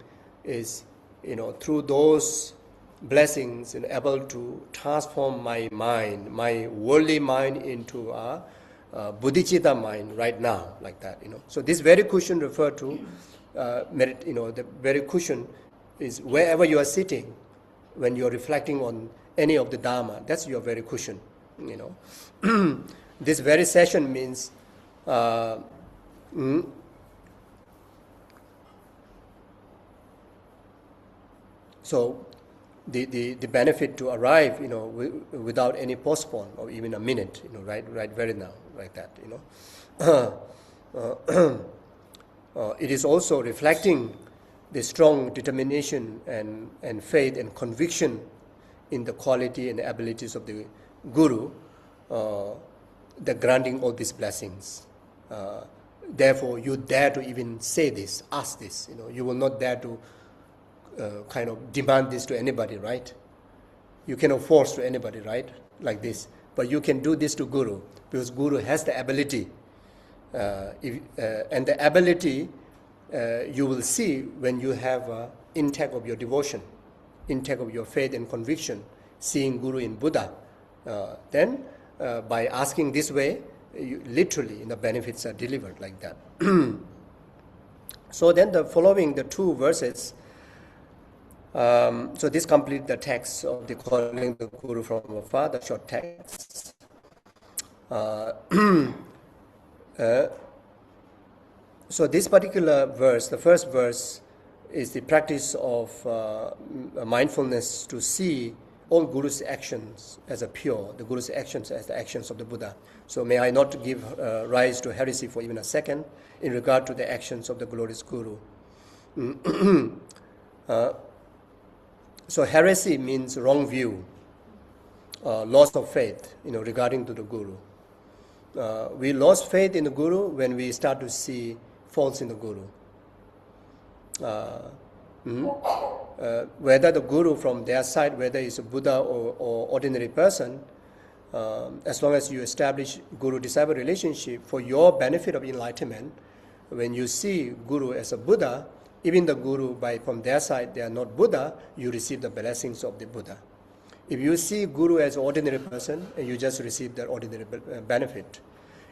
is through those blessings able to transform my mind, my worldly mind into a bodhicitta mind right now, like that. So this very cushion referred to the very cushion is wherever you are sitting when you are reflecting on any of the Dharma. That's your very cushion. This very session means so the benefit to arrive, without any postpone or even a minute, right very now, like that, it is also reflecting the strong determination and faith and conviction in the quality and abilities of the Guru, the granting all these blessings. Therefore, you dare to even say this, ask this. You will not dare to kind of demand this to anybody, right? You cannot force to anybody, right? Like this. But you can do this to Guru, because Guru has the ability. And the ability you will see when you have intake of your devotion, intake of your faith and conviction, seeing Guru in Buddha. Then, by asking this way, literally, the benefits are delivered like that. So then the two verses, so this completes the text of the calling the Guru from afar, the short text. So this particular verse, the first verse, is the practice of mindfulness to see all Guru's actions as a pure, the Guru's actions as the actions of the Buddha. So may I not give rise to heresy for even a second in regard to the actions of the glorious Guru. So heresy means wrong view, loss of faith, regarding to the Guru. We lost faith in the Guru when we start to see faults in the Guru. Whether the Guru from their side, whether it's a Buddha or ordinary person, as long as you establish Guru-disciple relationship for your benefit of enlightenment, when you see Guru as a Buddha, even the Guru, from their side, they are not Buddha, you receive the blessings of the Buddha. If you see Guru as an ordinary person, you just receive that ordinary benefit.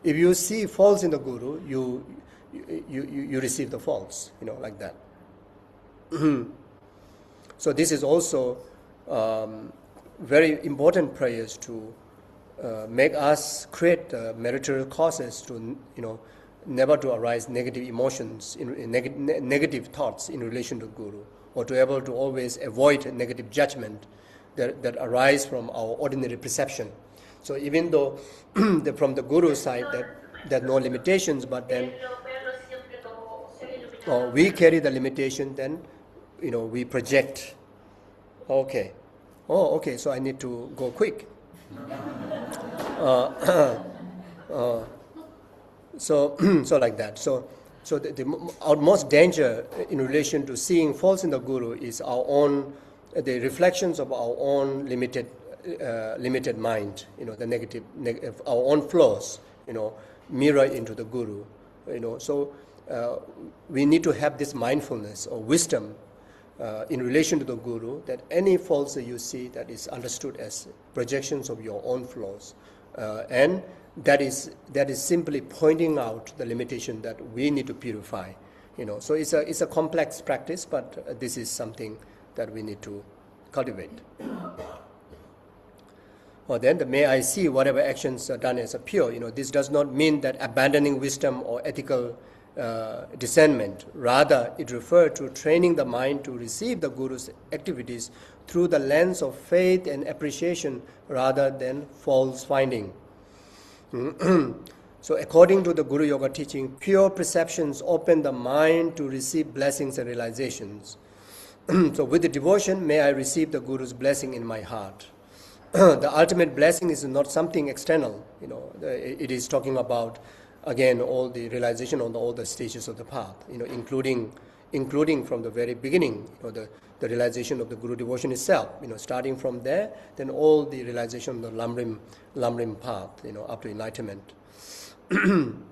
If you see faults in the Guru, you receive the faults, like that. So this is also very important prayers to make us create meritorious causes to, never to arise negative emotions, negative thoughts in relation to Guru, or to able to always avoid negative judgment that arise from our ordinary perception. So even though from the Guru side that there's no limitations, but then we carry the limitation, then we project. Okay. Oh, okay, so I need to go quick. So like that. So our most danger in relation to seeing faults in the Guru is our own, the reflections of our own limited mind. The negative, our own flaws. Mirror into the Guru. So we need to have this mindfulness or wisdom in relation to the Guru, that any faults that you see, that is understood as projections of your own flaws, and that is simply pointing out the limitation that we need to purify. So it's a complex practice, but this is something that we need to cultivate. Or then the may I see whatever actions are done as a pure. This does not mean that abandoning wisdom or ethical discernment. Rather, it refers to training the mind to receive the Guru's activities through the lens of faith and appreciation rather than false finding. So according to the Guru Yoga teaching, pure perceptions open the mind to receive blessings and realizations. So with the devotion, may I receive the Guru's blessing in my heart. The ultimate blessing is not something external. It is talking about, again, all the realization on all the stages of the path, including from the very beginning, the realization of the Guru devotion itself, starting from there, then all the realization of the Lamrim path, up to enlightenment. Then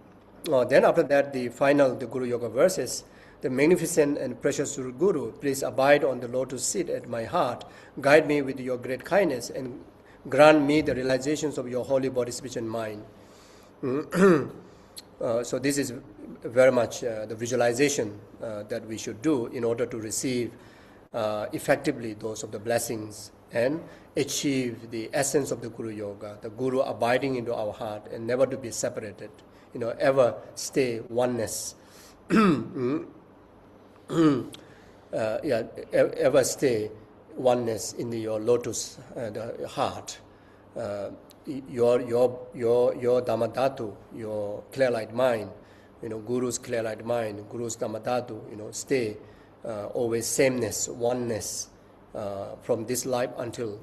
after that, the Guru Yoga verses, the magnificent and precious Guru, please abide on the lotus seat at my heart, guide me with your great kindness, and grant me the realizations of your holy body, speech, and mind. So this is very much the visualization that we should do in order to receive effectively those of the blessings and achieve the essence of the Guru Yoga, the Guru abiding into our heart and never to be separated, ever stay oneness. Ever stay oneness in your lotus the heart. Your Dhammadhatu, your clear light mind, Guru's clear light mind, Guru's Dhammadhatu, stay always sameness, oneness from this life until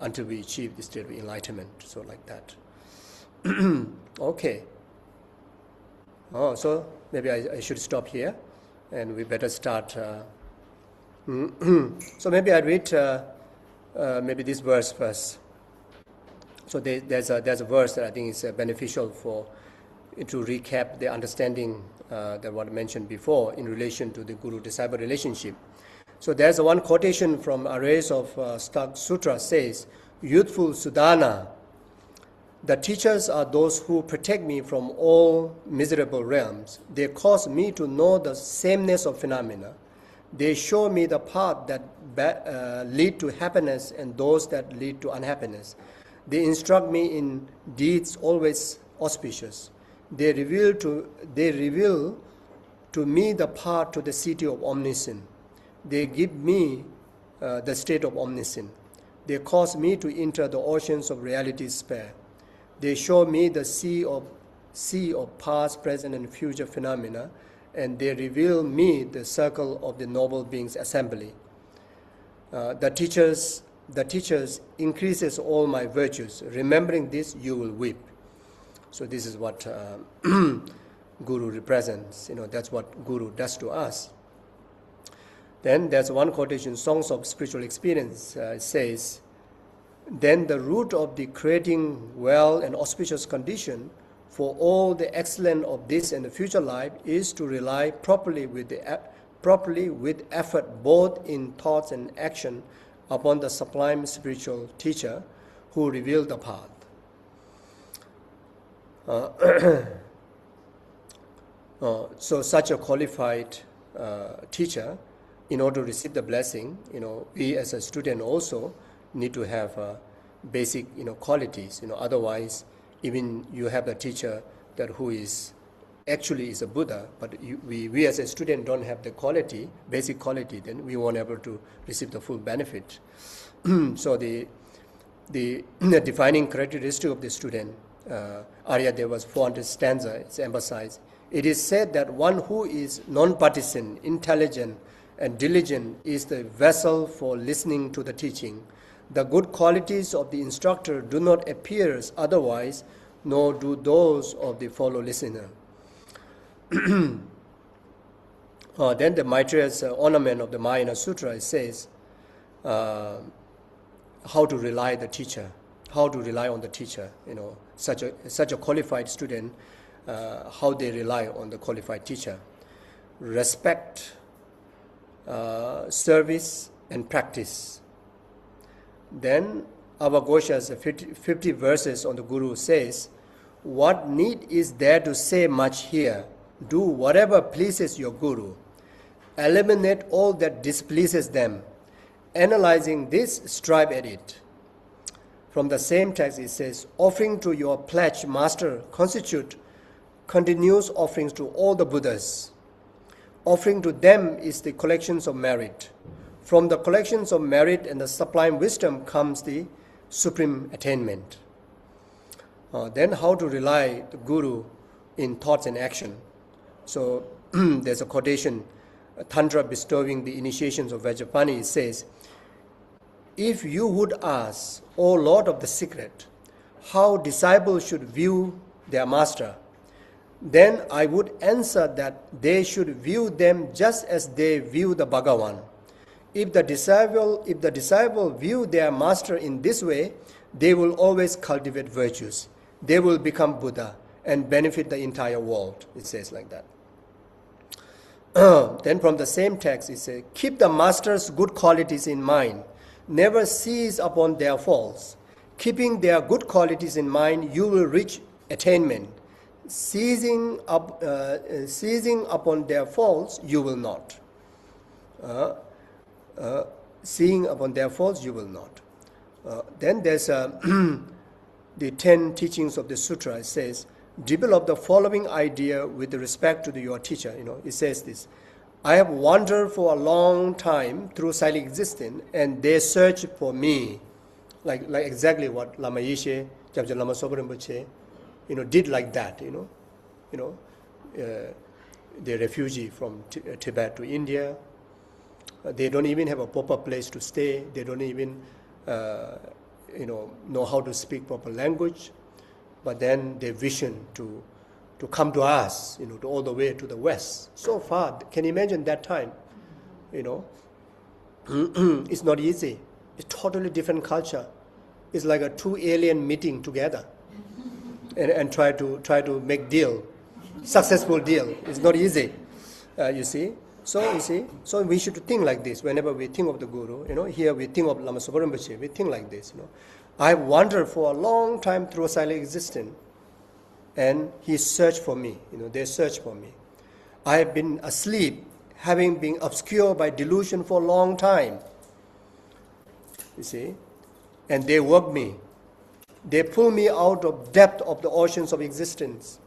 until we achieve the state of enlightenment. So like that. Okay. So maybe I should stop here, and we better start. So maybe I read maybe this verse first. So there's a verse that I think is beneficial to recap the understanding that was mentioned before in relation to the Guru-disciple relationship. So there's one quotation from Arrays of Sutra says, "Youthful Sudhana, the teachers are those who protect me from all miserable realms. They cause me to know the sameness of phenomena. They show me the path that lead to happiness and those that lead to unhappiness. They instruct me in deeds always auspicious. They reveal to me the path to the city of omniscience. They give me the state of omniscience. They cause me to enter the oceans of reality's sphere. They show me the sea of past, present, and future phenomena, and they reveal me the circle of the noble beings' assembly. The teachers increases all my virtues. Remembering this, you will weep." So this is what Guru represents. That's what Guru does to us. Then there's one quotation, Songs of Spiritual Experience, says, "Then the root of the creating well and auspicious condition for all the excellence of this and the future life is to rely properly with effort, both in thoughts and action, upon the sublime spiritual teacher who revealed the path." So such a qualified teacher, in order to receive the blessing, we as a student also need to have basic, qualities. Otherwise, even you have a teacher that who is actually is a Buddha, but we as a student don't have the quality, basic quality, then we won't able to receive the full benefit. So the defining characteristic of the student Aryadeva's 400th stanza, it's emphasized. It is said that one who is non-partisan, intelligent, and diligent is the vessel for listening to the teaching. The good qualities of the instructor do not appear otherwise, nor do those of the follow listener. Then the Maitreya's ornament of the Mahayana Sutra, it says how to rely the teacher, how to rely on the teacher. Such a qualified student, how they rely on the qualified teacher. Respect, service, and practice. Then our Ghosha's 50 verses on the Guru says, what need is there to say much here? Do whatever pleases your Guru. Eliminate all that displeases them. Analyzing this, strive at it. From the same text it says, offering to your pledge master constitute continuous offerings to all the Buddhas. Offering to them is the collections of merit. From the collections of merit and the sublime wisdom comes the supreme attainment. Then how to rely the Guru in thoughts and action. So there's a quotation, Tantra bestowing the initiations of Vajrapani, it says, if you would ask, O Lord of the secret, how disciples should view their master, then I would answer that they should view them just as they view the Bhagavan. If the disciple view their master in this way, they will always cultivate virtues. They will become Buddha and benefit the entire world. It says like that. Then from the same text it says, keep the master's good qualities in mind. Never seize upon their faults. Keeping their good qualities in mind, you will reach attainment. Seizing upon their faults, you will not. Seeing upon their faults, you will not. Then there's the 10 teachings of the sutra. It says, develop the following idea with respect to your teacher. It says this: I have wandered for a long time through silent existence, and they search for me, like exactly what Lama Yeshe, Jambi Lama Sopa Rinpoche, did like that. They're refugee from Tibet to India. They don't even have a proper place to stay. They don't even know how to speak proper language. But then they vision to come to us, to all the way to the west. So far, can you imagine that time? It's not easy. It's totally different culture. It's like a two alien meeting together and try to make deal, successful deal. It's not easy, you see. So we should think like this whenever we think of the Guru. Here we think of Lama Sopa Rinpoche. We think like this. I have wandered for a long time through silent existence, and he searched for me. They searched for me. I have been asleep, having been obscured by delusion for a long time. You see, and they woke me. They pulled me out of depth of the oceans of existence.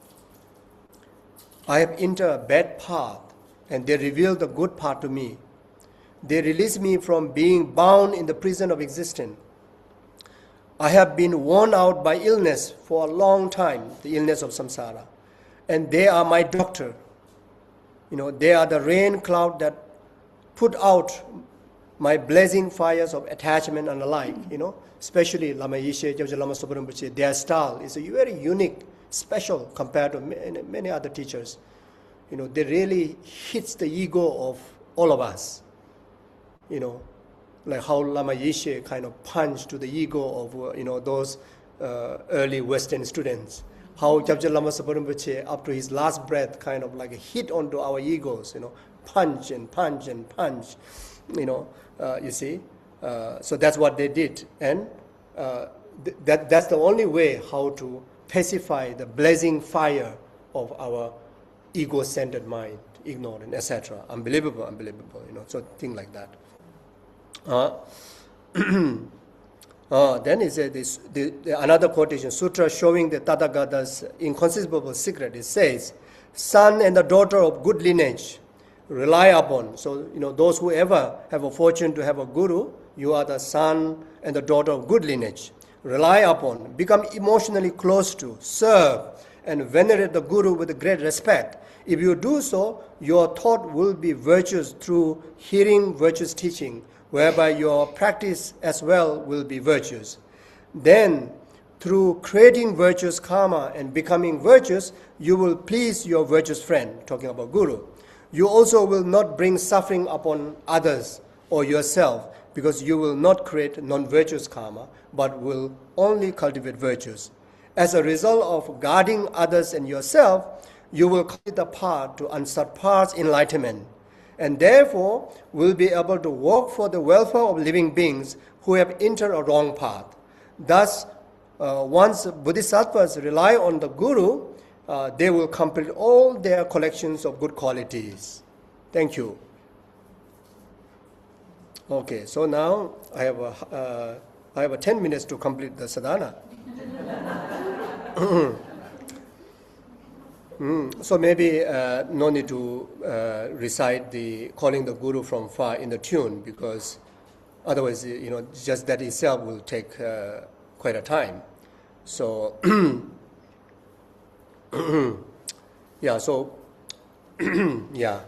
I have entered a bad path, and they revealed the good path to me. They released me from being bound in the prison of existence. I have been worn out by illness for a long time, the illness of samsara. And they are my doctor. They are the rain cloud that put out my blazing fires of attachment and the like. Especially Lama Yeshe, Jambi Lama Sopa Rinpoche, their style is very unique, special compared to many other teachers. They really hits the ego of all of us. Like how Lama Yeshe kind of punched to the ego of those early Western students. How Jambi Lama Sopa Rinpoche, up to his last breath, kind of like a hit onto our egos. Punch and punch and punch. You see. So that's what they did, and that's the only way how to pacify the blazing fire of our ego-centered mind, ignorant, etc. Unbelievable. So things like that. Then is another quotation, sutra showing the Tathagata's inconceivable secret. It says, son and the daughter of good lineage rely upon. So, those who ever have a fortune to have a guru, you are the son and the daughter of good lineage. rely upon, become emotionally close to, serve, and venerate the Guru with great respect. If you do so, your thought will be virtuous through hearing virtuous teaching, whereby your practice as well will be virtuous. Then, through creating virtuous karma and becoming virtuous, you will please your virtuous friend, talking about Guru. You also will not bring suffering upon others or yourself, because you will not create non-virtuous karma, but will only cultivate virtues. As a result of guarding others and yourself, you will complete the path to unsurpassed enlightenment, and therefore will be able to work for the welfare of living beings who have entered a wrong path. Thus, once Bodhisattvas rely on the Guru, they will complete all their collections of good qualities. Thank you. Okay, so now I have 10 minutes to complete the sadhana. So maybe no need to recite the calling the Guru from far in the tune, because otherwise, just that itself will take quite a time. So, yeah, so, yeah.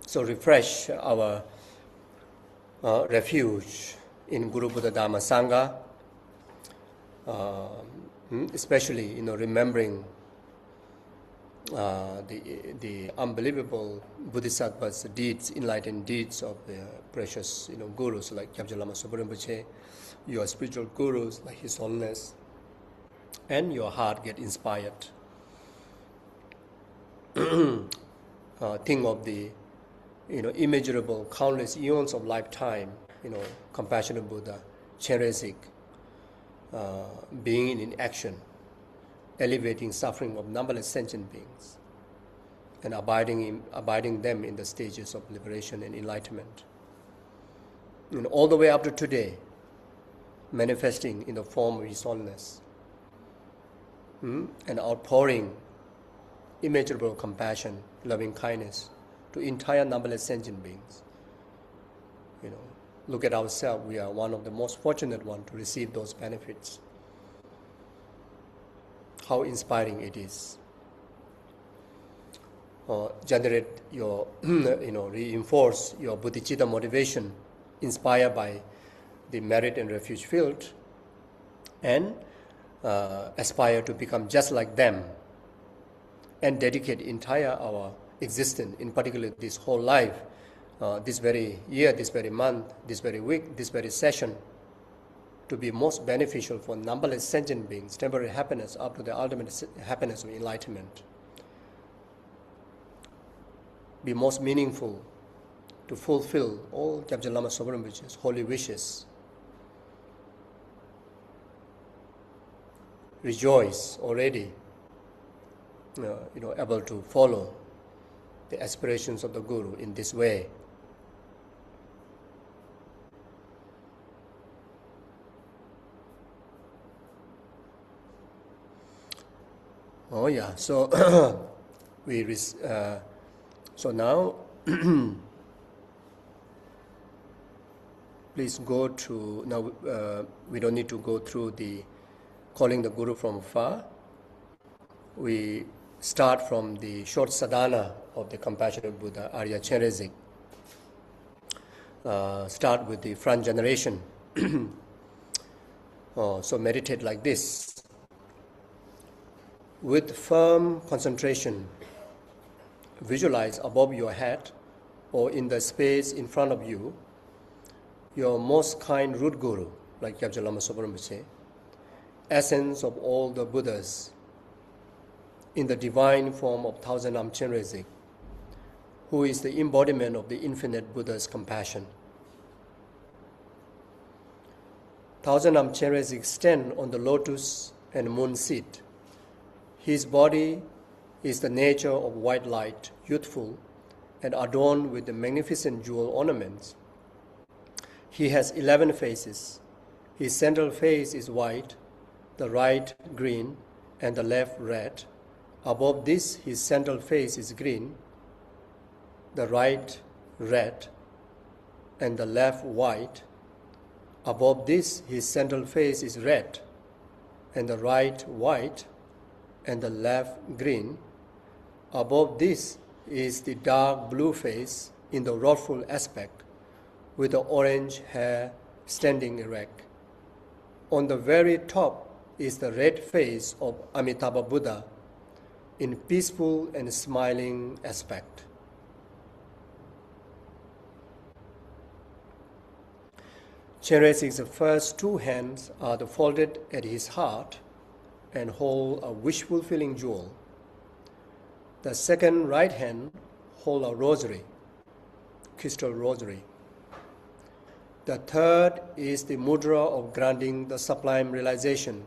So refresh our refuge in Guru Buddha Dhamma Sangha, especially remembering the unbelievable Bodhisattvas deeds, enlightened deeds of the precious gurus like Gyabje Lama Sopa Rinpoche, your spiritual gurus like His Holiness, and your heart get inspired. Think of the immeasurable, countless eons of lifetime, compassionate Buddha, Chenrezig, being in action, alleviating suffering of numberless sentient beings, and abiding them in the stages of liberation and enlightenment. All the way up to today, manifesting in the form of His Holiness, and outpouring immeasurable compassion, loving kindness to entire numberless sentient beings. Look at ourselves, we are one of the most fortunate ones to receive those benefits. How inspiring it is. Generate your, reinforce your bodhicitta motivation, inspired by the merit and refuge field, and aspire to become just like them, and dedicate entire our existence, in particular this whole life, this very year, this very month, this very week, this very session, to be most beneficial for numberless sentient beings, temporary happiness up to the ultimate happiness of enlightenment. Be most meaningful to fulfill all Gyabje Lama Sopa Rinpoche's holy wishes. Rejoice already, able to follow the aspirations of the Guru in this way. Oh yeah, so so now please go to, now we don't need to go through the calling the Guru from afar. We start from the short sadhana of the compassionate Buddha, Arya Chenrezig. Start with the front generation. So meditate like this. With firm concentration, visualize above your head or in the space in front of you your most kind root Guru, like Gyabje Lama Sopa Rinpoche, essence of all the Buddhas, in the divine form of Thousand Arm Chenrezig, who is the embodiment of the infinite Buddha's compassion. Thousand Arm Chenrezig stands on the lotus and moon seat. His body is the nature of white light, youthful, and adorned with the magnificent jewel ornaments. He has 11 faces. His central face is white, the right green, and the left red. Above this, his central face is green, the right red, and the left white. Above this, his central face is red, and the right white, and the left green. Above this is the dark blue face in the wrathful aspect, with the orange hair standing erect. On the very top is the red face of Amitabha Buddha in peaceful and smiling aspect. Chenrezig's first two hands are folded at his heart and hold a wish-fulfilling jewel. The second right hand holds a rosary, crystal rosary. The third is the mudra of granting the sublime realization.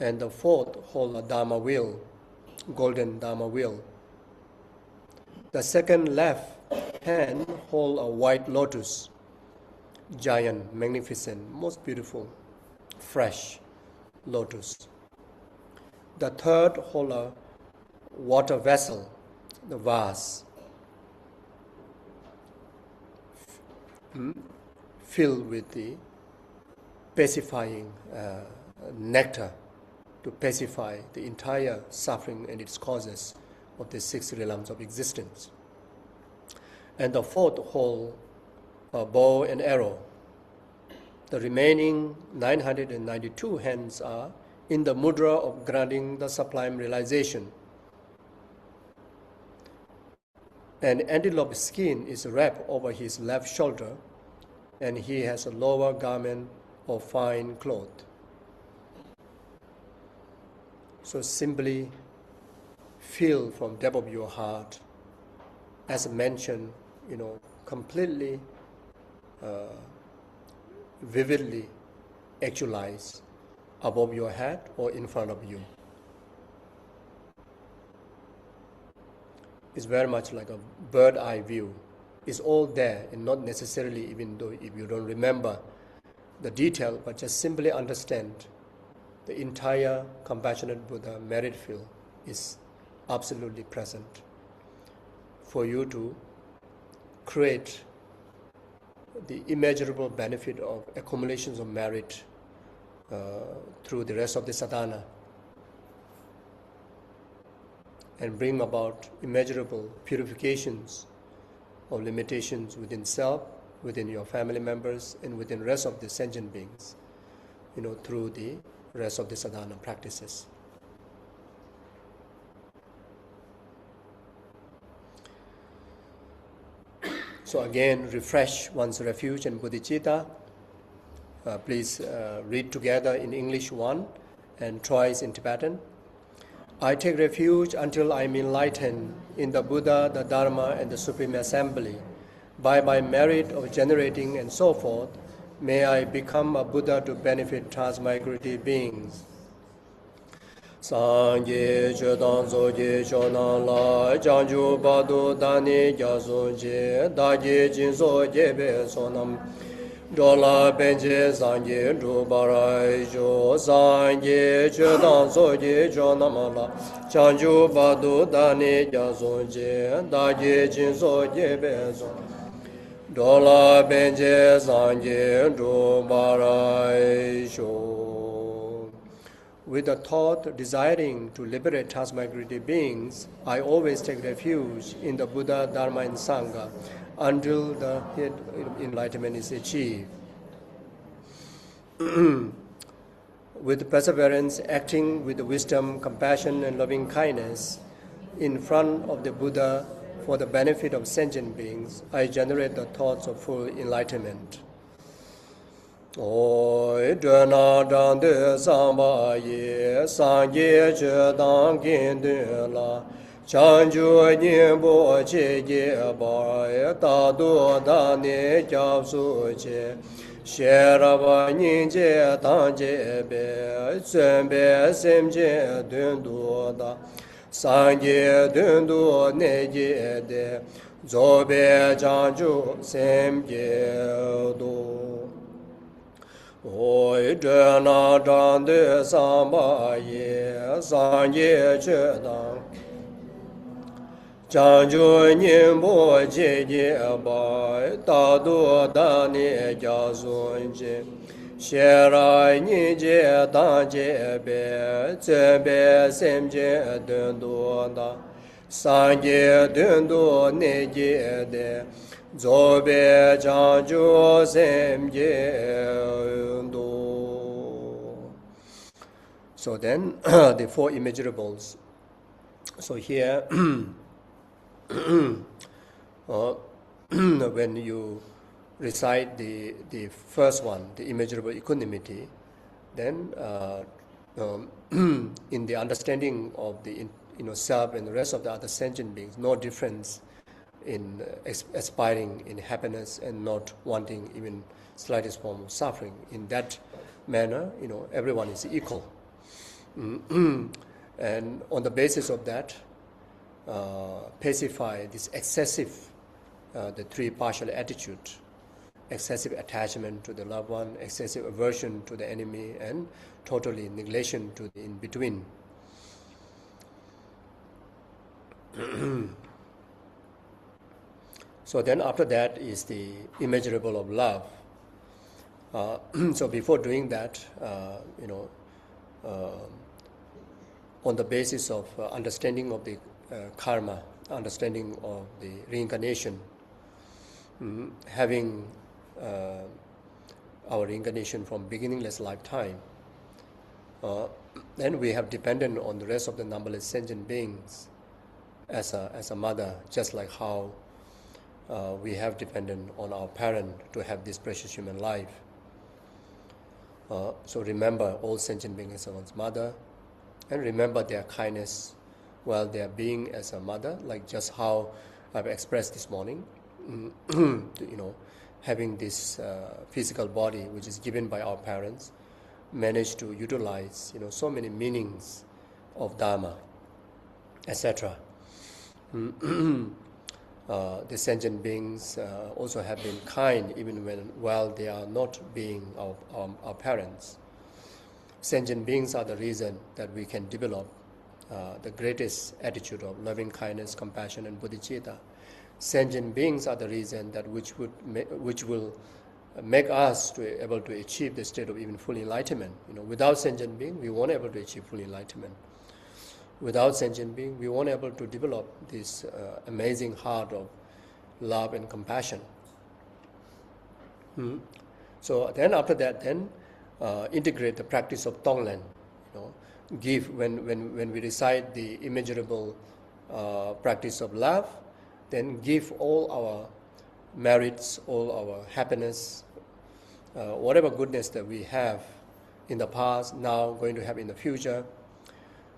And the fourth holds a Dharma wheel, golden Dharma wheel. The second left hand holds a white lotus, giant, magnificent, most beautiful, fresh lotus. The third holds a water vessel, the vase, filled with the pacifying nectar to pacify the entire suffering and its causes of the 6 realms of existence. And the fourth holds a bow and arrow. The remaining 992 hands are in the mudra of granting the sublime realization. An antelope skin is wrapped over his left shoulder, and he has a lower garment of fine cloth. So simply feel from depth of your heart, as mentioned, completely, vividly actualize above your head or in front of you. It's very much like a bird eye view. It's all there, and not necessarily, even though if you don't remember the detail, but just simply understand the entire compassionate Buddha merit field is absolutely present for you to create the immeasurable benefit of accumulations of merit through the rest of the sadhana, and bring about immeasurable purifications of limitations within self, within your family members, and within the rest of the sentient beings, through the rest of the sadhana practices. So again, refresh one's refuge and bodhicitta. Please read together in English one and twice in Tibetan. I take refuge until I am enlightened in the Buddha, the Dharma, and the Supreme Assembly. By my merit of generating and so forth, may I become a Buddha to benefit transmigrated beings. Sangye Chedang Zoje Shonan La Jangju Badu Dani Gyazunje Dagi Jinso Jebe Sonam Dola Benje Sangye Drubarai Jo Sangye Chedang Zoje Shonan La Jangju Badu Dani Gyazunje Dagi Jinso Jebe Sonam Dola Benje Sangye Drubarai Jo. With the thought desiring to liberate transmigrated beings, I always take refuge in the Buddha, Dharma, and Sangha until the enlightenment is achieved. With perseverance, acting with wisdom, compassion, and loving kindness in front of the Buddha for the benefit of sentient beings, I generate the thoughts of full enlightenment. Oi dana dan de samba ye sangye che dang kin de la chanju nyin bo che ye ba ye ta do da ne jap su che she ra ba nyin je dang je be chen be sem je dun do da sangye dun do ne je de zo be chang ju sem je do. Oi dana dan de samba ye sangye che dang Chanjo Nyembo Jeje Abai Tado Dani Jazonje Sherai Nije Danje Be Zebe Semje Dendo Da Sanje Dendo Neje De Zobe Chanjo Semje Do. So then the four immeasurables. So here when you recite the first one, the immeasurable equanimity, then in the understanding of the self and the rest of the other sentient beings, no difference in aspiring in happiness and not wanting even slightest form of suffering. In that manner, everyone is equal. And on the basis of that, pacify this excessive, the three partial attitude, excessive attachment to the loved one, excessive aversion to the enemy, and totally neglection to the in-between. So then after that is the immeasurable of love. So before doing that, on the basis of understanding of the karma, understanding of the reincarnation, having our reincarnation from beginningless lifetime, then we have dependent on the rest of the numberless sentient beings as a mother, just like how we have dependent on our parent to have this precious human life. So remember all sentient beings as one's mother, and remember their kindness while they are being as a mother, like just how I've expressed this morning. Having this physical body which is given by our parents, managed to utilize so many meanings of Dharma, etc. The sentient beings also have been kind even while they are not being our parents. Sentient beings are the reason that we can develop the greatest attitude of loving kindness, compassion, and bodhicitta. Sentient beings are the reason that which will make us to able to achieve the state of even full enlightenment. Without sentient being, we won't able to achieve full enlightenment. Without sentient being, we won't able to develop this amazing heart of love and compassion. So then after that, integrate the practice of Tonglen. Give when we recite the immeasurable practice of love, then give all our merits, all our happiness, whatever goodness that we have in the past, now going to have in the future,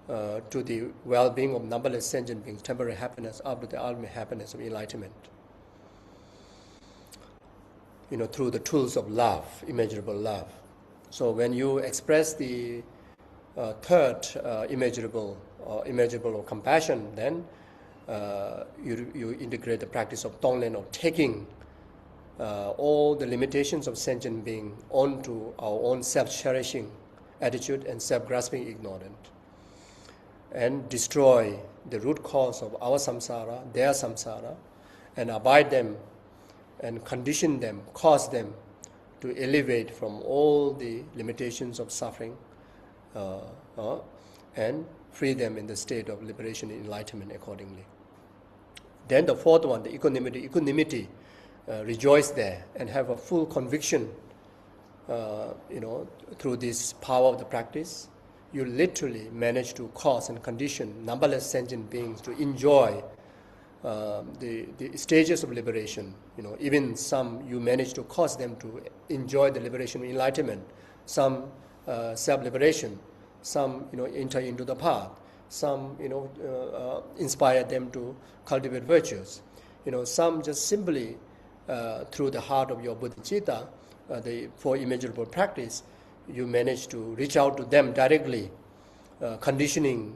to the well-being of numberless sentient beings, temporary happiness after the ultimate happiness of enlightenment. Through the tools of love, immeasurable love. So when you express the third immeasurable of compassion, then you integrate the practice of Tonglen, of taking all the limitations of sentient being onto our own self-cherishing attitude and self-grasping ignorance, and destroy the root cause of our samsara, their samsara, and abide them and condition them, cause them to elevate from all the limitations of suffering and free them in the state of liberation and enlightenment accordingly. Then the fourth one, the equanimity, rejoice there and have a full conviction, through this power of the practice. You literally manage to cause and condition numberless sentient beings to enjoy the stages of liberation. Even some you manage to cause them to enjoy the liberation of enlightenment, some self-liberation, some enter into the path, some inspire them to cultivate virtues, some just simply through the heart of your bodhicitta, the four immeasurable practice, you manage to reach out to them directly, conditioning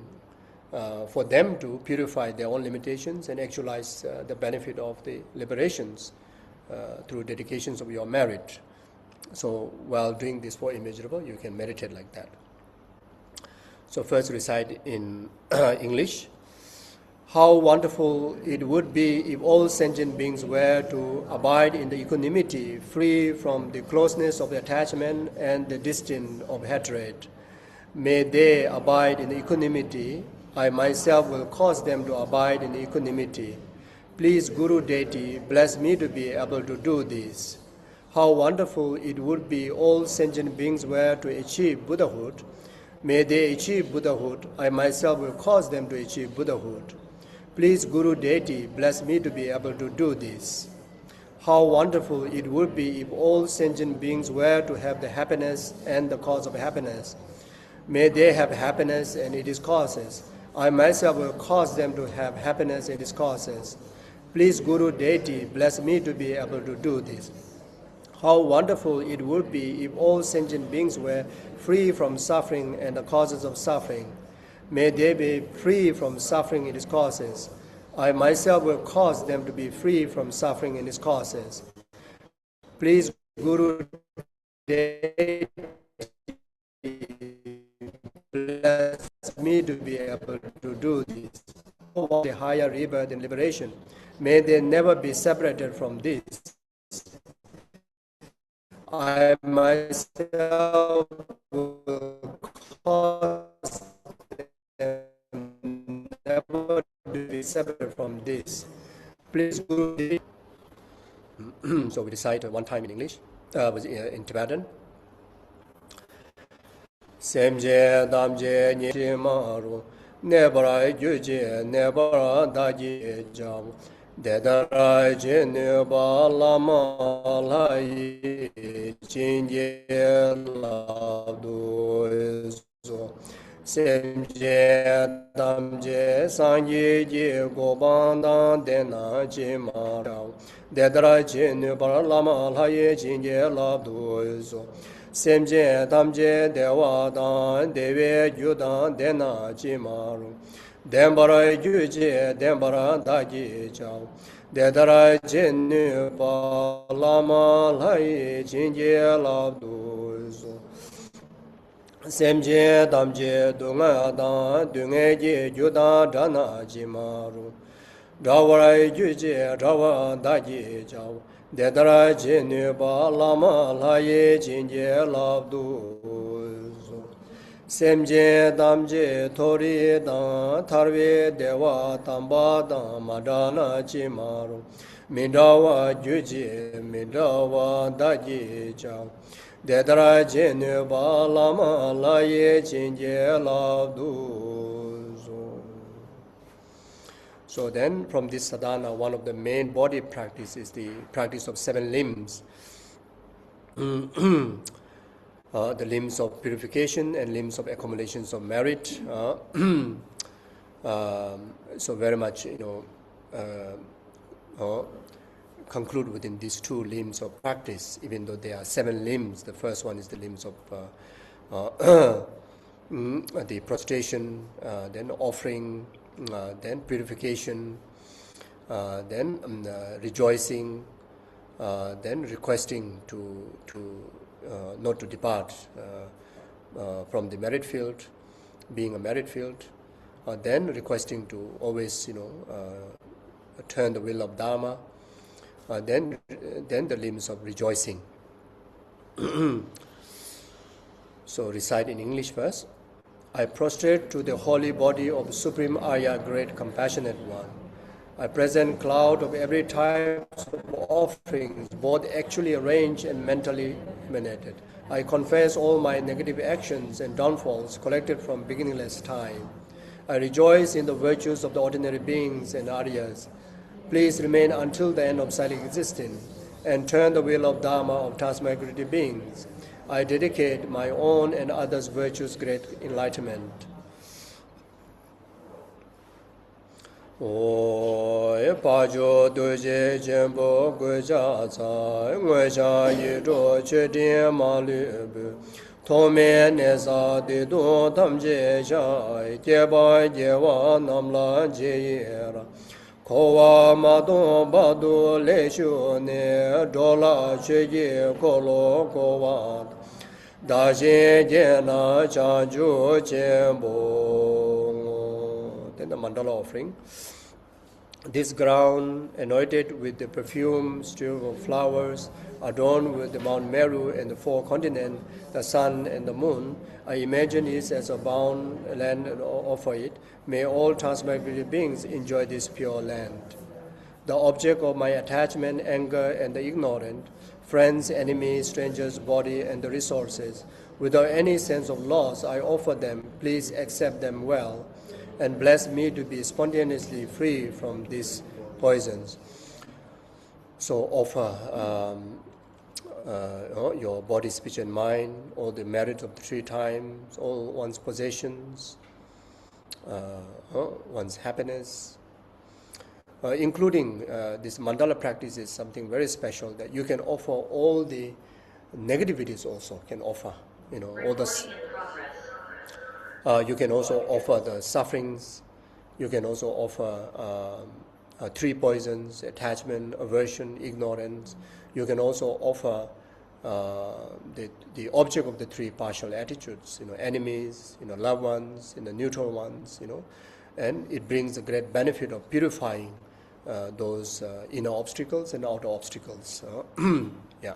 for them to purify their own limitations and actualize the benefit of the liberations through dedications of your merit. So while doing this four immeasurable, you can meditate like that. So first recite in English. How wonderful it would be if all sentient beings were to abide in the equanimity, free from the closeness of attachment and the distance of hatred. May they abide in equanimity. I myself will cause them to abide in equanimity. Please, Guru Deity, bless me to be able to do this. How wonderful it would be all sentient beings were to achieve Buddhahood. May they achieve Buddhahood. I myself will cause them to achieve Buddhahood. Please, Guru Deity, bless me to be able to do this. How wonderful it would be if all sentient beings were to have the happiness and the cause of happiness. May they have happiness and its causes. I myself will cause them to have happiness and its causes. Please, Guru Deity, bless me to be able to do this. How wonderful it would be if all sentient beings were free from suffering and the causes of suffering. May they be free from suffering and its causes. I myself will cause them to be free from suffering and its causes. Please, Guru Deity, bless me to be able to do this. The higher rebirth and liberation, may they never be separated from this. I myself will cause them never to be separated from this. Please, Guru. So we recite one time in English, in Tibetan. Semje damje nye maru nebara yuje nebara daji jabu dedara jene ba lama lai chinje labdu so semje damje sanje je gobandan dena jima dedara jene ba lama lai chinje labdu so Semje damje dewa dan deve yudan dena jimaru dembara yuje dembara daji jaw dedara jenu palama lai jinje labdu semje damje dunga dan dunga je yudan dana jimaru dawara yuje dawa daji jaw Dedara jenu ba lama laye jinje labdu semje damje tori dan tarve dewa tamba dan madana jimaru midawa juje midawa daji jaw dedara jenu ba lama laye jinje labdu. So then, from this sadhana, one of the main body practice is the practice of 7 limbs. The limbs of purification and limbs of accumulations of merit. So very much, conclude within these 2 limbs of practice, even though there are 7 limbs. The first one is the limbs of the prostration, then offering, then purification, then rejoicing, then requesting to not to depart from the merit field, being a merit field, then requesting to always, turn the will of Dharma, then the limbs of rejoicing. So recite in English first. I prostrate to the holy body of Supreme Arya, Great Compassionate One. I present cloud of every type of offerings, both actually arranged and mentally emanated. I confess all my negative actions and downfalls collected from beginningless time. I rejoice in the virtues of the ordinary beings and Aryas. Please remain until the end of silent existence and turn the wheel of Dharma of Tasmania beings. I dedicate my own and others' virtues great enlightenment. O pajo doje jembo goja cha ngwa yi ro che de ma le bu to me ne sa de do tam je sha je ba je wa nam la je ye ra ko wa ma do ba do le shu ne do la che ye ko lo ko wa da je je na cha ju che bo. Then and the mandala offering. This ground, anointed with the perfume, strewn of flowers, adorned with the Mount Meru and the four continents, the sun and the moon, I imagine it as a bound land and offer it. May all transmigrated beings enjoy this pure land. The object of my attachment, anger, and the ignorant, friends, enemies, strangers, body, and the resources, without any sense of loss, I offer them. Please accept them well, and bless me to be spontaneously free from these poisons. So offer your body, speech, and mind, all the merits of the 3 times, all one's possessions, one's happiness, including this mandala practice is something very special that you can offer all the negativities also can offer, all the. You can also offer the sufferings. You can also offer 3 poisons: attachment, aversion, ignorance. You can also offer the object of the 3 partial attitudes, enemies, loved ones, neutral ones, and it brings a great benefit of purifying those inner obstacles and outer obstacles. Yeah.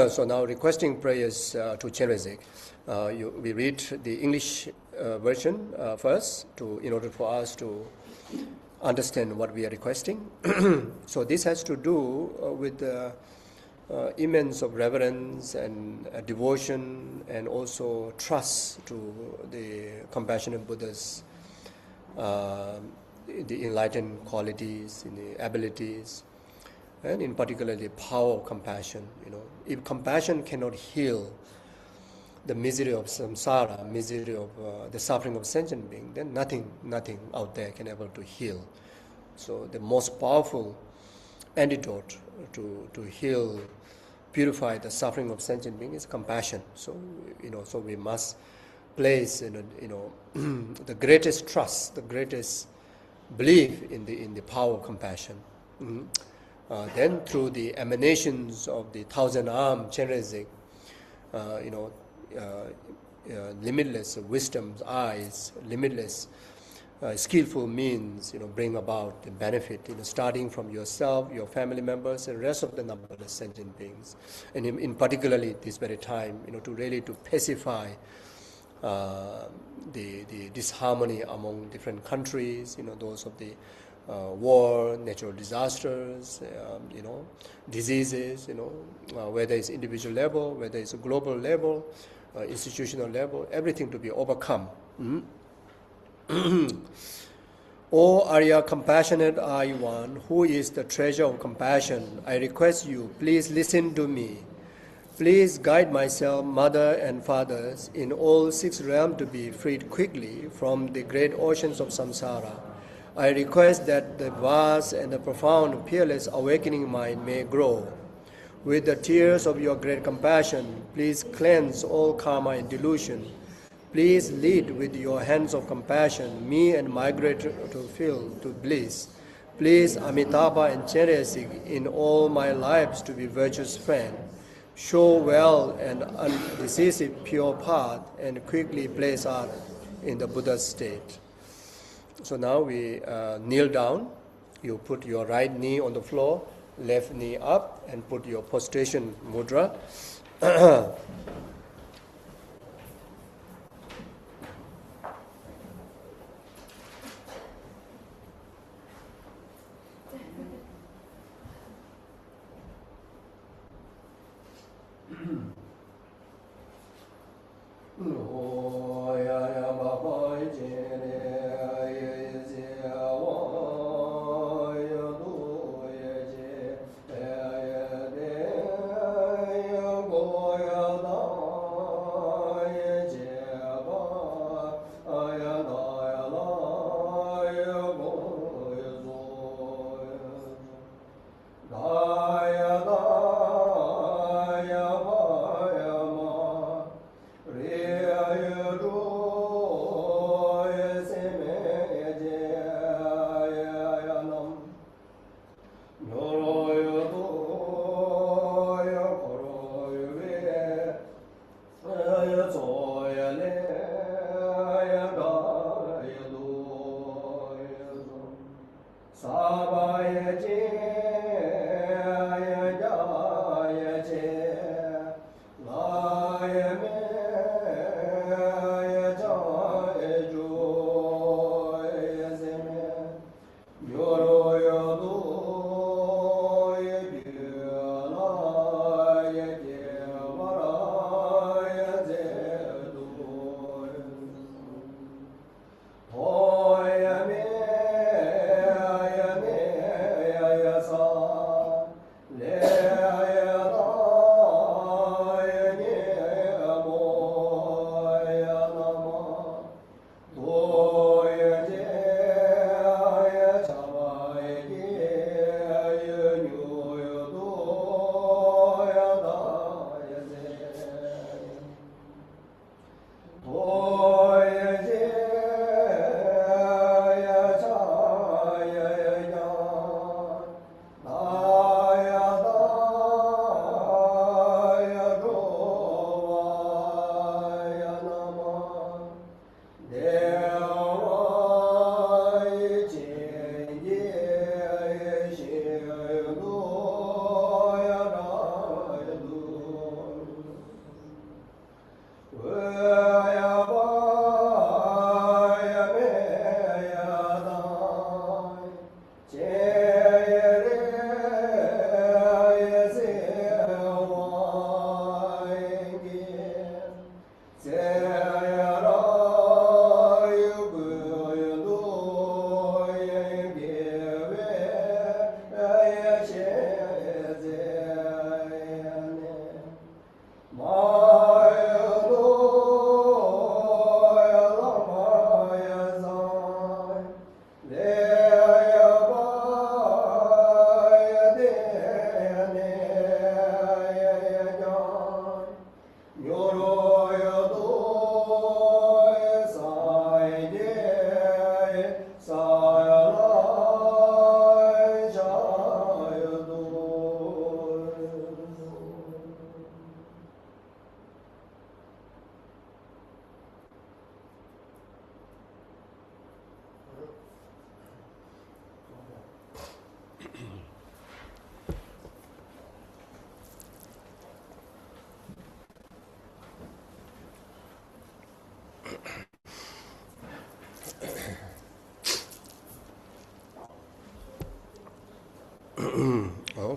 So now requesting prayers to Chenrezig. We read the English version first in order for us to understand what we are requesting. So this has to do with the immense of reverence and devotion and also trust to the compassionate Buddha's the enlightened qualities, in the abilities, and in particular the power of compassion. If compassion cannot heal the misery of samsara, misery of the suffering of sentient being, then nothing out there can able to heal. So the most powerful antidote to heal, purify the suffering of sentient being is compassion. So so we must place the greatest trust, the greatest belief in the power of compassion. Then through the emanations of the thousand-armed Chenrezig, limitless wisdom's eyes, limitless skillful means, bring about the benefit, starting from yourself, your family members, and rest of the numberless sentient beings. And in particularly this very time, to really to pacify the disharmony among different countries, those of the war, natural disasters, diseases, whether it's individual level, whether it's a global level, institutional level, everything to be overcome. O Arya compassionate I One, who is the treasure of compassion, I request you, please listen to me. Please guide myself, mother and fathers, in all six realms to be freed quickly from the great oceans of samsara. I request that the vast and the profound, peerless awakening mind may grow. With the tears of your great compassion, please cleanse all karma and delusion. Please lead with your hands of compassion me and my great to fill to bliss. Please Amitabha and Chenrezig in all my lives to be virtuous friend. Show well and undecisive pure path and quickly place us in the Buddha state. So now we kneel down. You put your right knee on the floor, left knee up, and put your prostration mudra.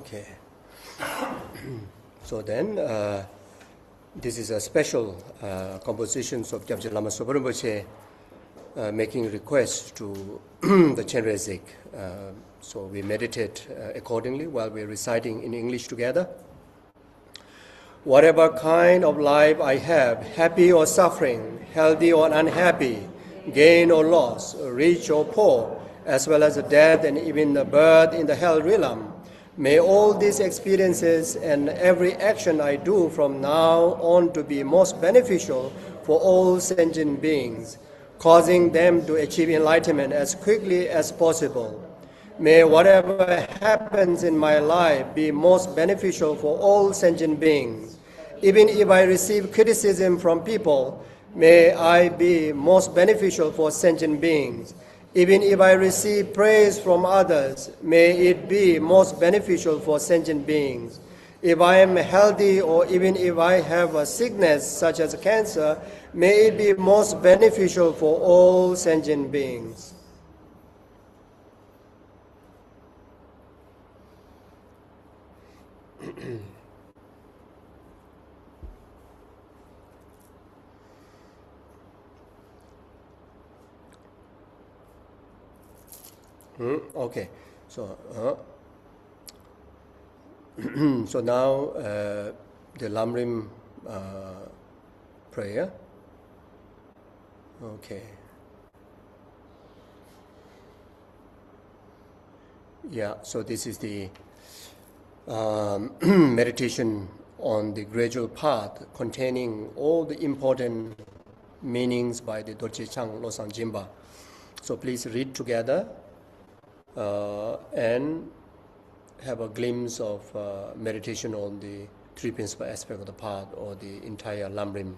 Okay. So then, this is a special composition of Gyamje Lama Sopa Rinpoche making requests to the Chenrezig. So we meditate accordingly while we're reciting in English together. Whatever kind of life I have, happy or suffering, healthy or unhappy, gain or loss, rich or poor, as well as the death and even the birth in the hell realm, may all these experiences and every action I do from now on to be most beneficial for all sentient beings, causing them to achieve enlightenment as quickly as possible. May whatever happens in my life be most beneficial for all sentient beings. Even if I receive criticism from people, may I be most beneficial for sentient beings. Even if I receive praise from others, may it be most beneficial for sentient beings. If I am healthy or even if I have a sickness such as cancer, may it be most beneficial for all sentient beings. Okay, so so now the Lamrim prayer. Okay. Yeah, so this is the meditation on the gradual path containing all the important meanings by the Dorje Chang Losang Jimba. So please read together and have a glimpse of meditation on the three principal aspects of the path or the entire Lamrim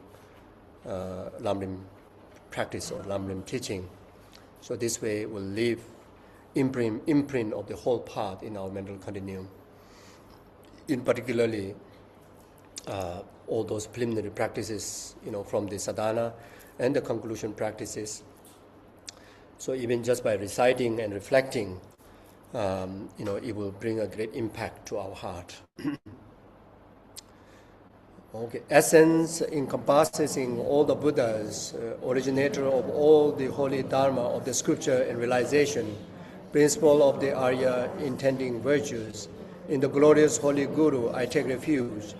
practice or Lamrim teaching. So this way we'll leave imprint of the whole path in our mental continuum. In particularly, all those preliminary practices, from the sadhana and the conclusion practices. So even just by reciting and reflecting, it will bring a great impact to our heart. Okay, essence encompassing all the Buddhas, originator of all the holy dharma of the scripture and realization, principle of the Arya intending virtues. In the glorious holy Guru, I take refuge.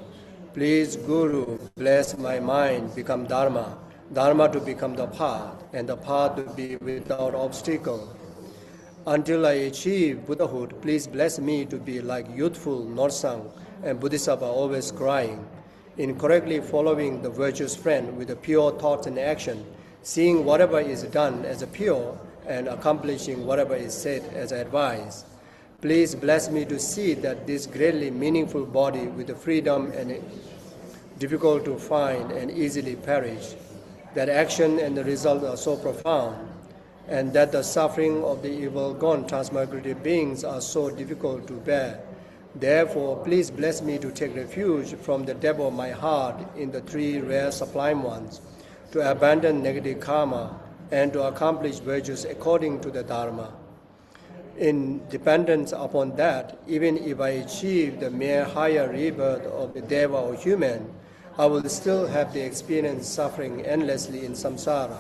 Please, Guru, bless my mind, become Dharma, Dharma to become the path, and the path to be without obstacle. Until I achieve Buddhahood, please bless me to be like youthful Norsang and Bodhisattva always crying, incorrectly following the virtuous friend with the pure thoughts and action, seeing whatever is done as a pure and accomplishing whatever is said as advice. Please bless me to see that this greatly meaningful body with the freedom and difficult to find and easily perish, that action and the result are so profound, and that the suffering of the evil gone transmigrated beings are so difficult to bear. Therefore, please bless me to take refuge from the depth of my heart in the three rare sublime ones, to abandon negative karma, and to accomplish virtues according to the Dharma. In dependence upon that, even if I achieve the mere higher rebirth of the Deva or human, I will still have the experience suffering endlessly in samsara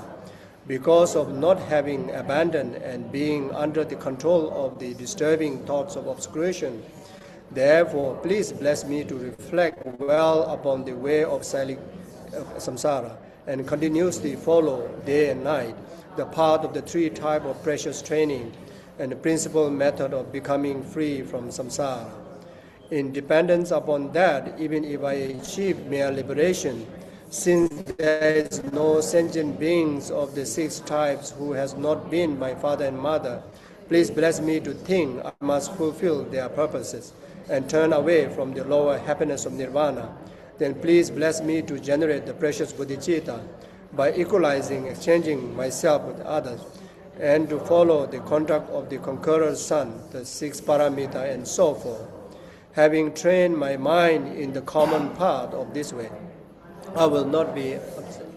because of not having abandoned and being under the control of the disturbing thoughts of obscuration. Therefore, please bless me to reflect well upon the way of samsara and continuously follow day and night the path of the three types of precious training and the principal method of becoming free from samsara. In dependence upon that, even if I achieve mere liberation, since there is no sentient beings of the six types who has not been my father and mother, please bless me to think I must fulfill their purposes and turn away from the lower happiness of nirvana. Then please bless me to generate the precious bodhicitta by equalizing, exchanging myself with others, and to follow the conduct of the conqueror's son, the six paramita, and so forth. Having trained my mind in the common path of this way, I will not be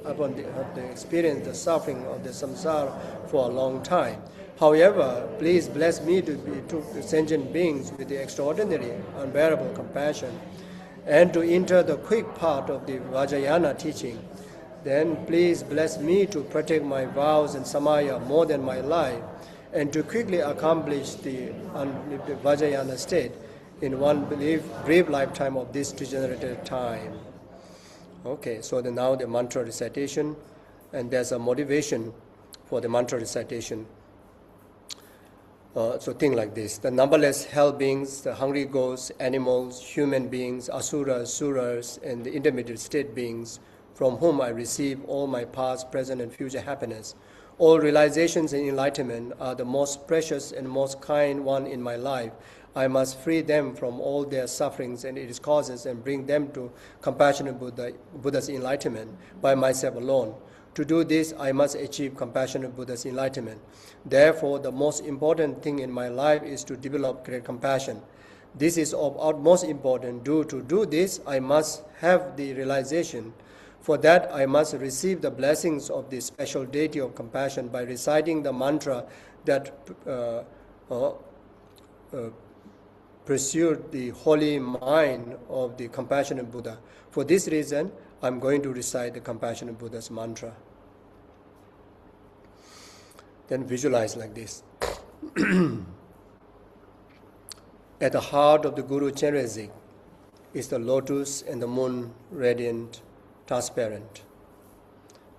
upon the experience the suffering of the samsara for a long time. However, please bless me to be two sentient beings with the extraordinary, unbearable compassion, and to enter the quick part of the Vajrayana teaching. Then please bless me to protect my vows and samaya more than my life, and to quickly accomplish the Vajrayana state in one brief lifetime of this degenerated time. Okay, so now the mantra recitation, and there's a motivation for the mantra recitation. So think like this: the numberless hell beings, the hungry ghosts, animals, human beings, asuras, suras, and the intermediate state beings, from whom I receive all my past, present, and future happiness. All realizations and enlightenment are the most precious and most kind one in my life. I must free them from all their sufferings and its causes and bring them to compassionate Buddha's enlightenment by myself alone. To do this, I must achieve compassionate Buddha's enlightenment. Therefore, the most important thing in my life is to develop great compassion. This is of utmost importance. To do this, I must have the realization. For that, I must receive the blessings of the special deity of compassion by reciting the mantra that pursued the holy mind of the compassionate Buddha. For this reason, I'm going to recite the compassionate Buddha's mantra. Then visualize like this. At the heart of the Guru Chenrezig is the lotus and the moon, radiant, transparent.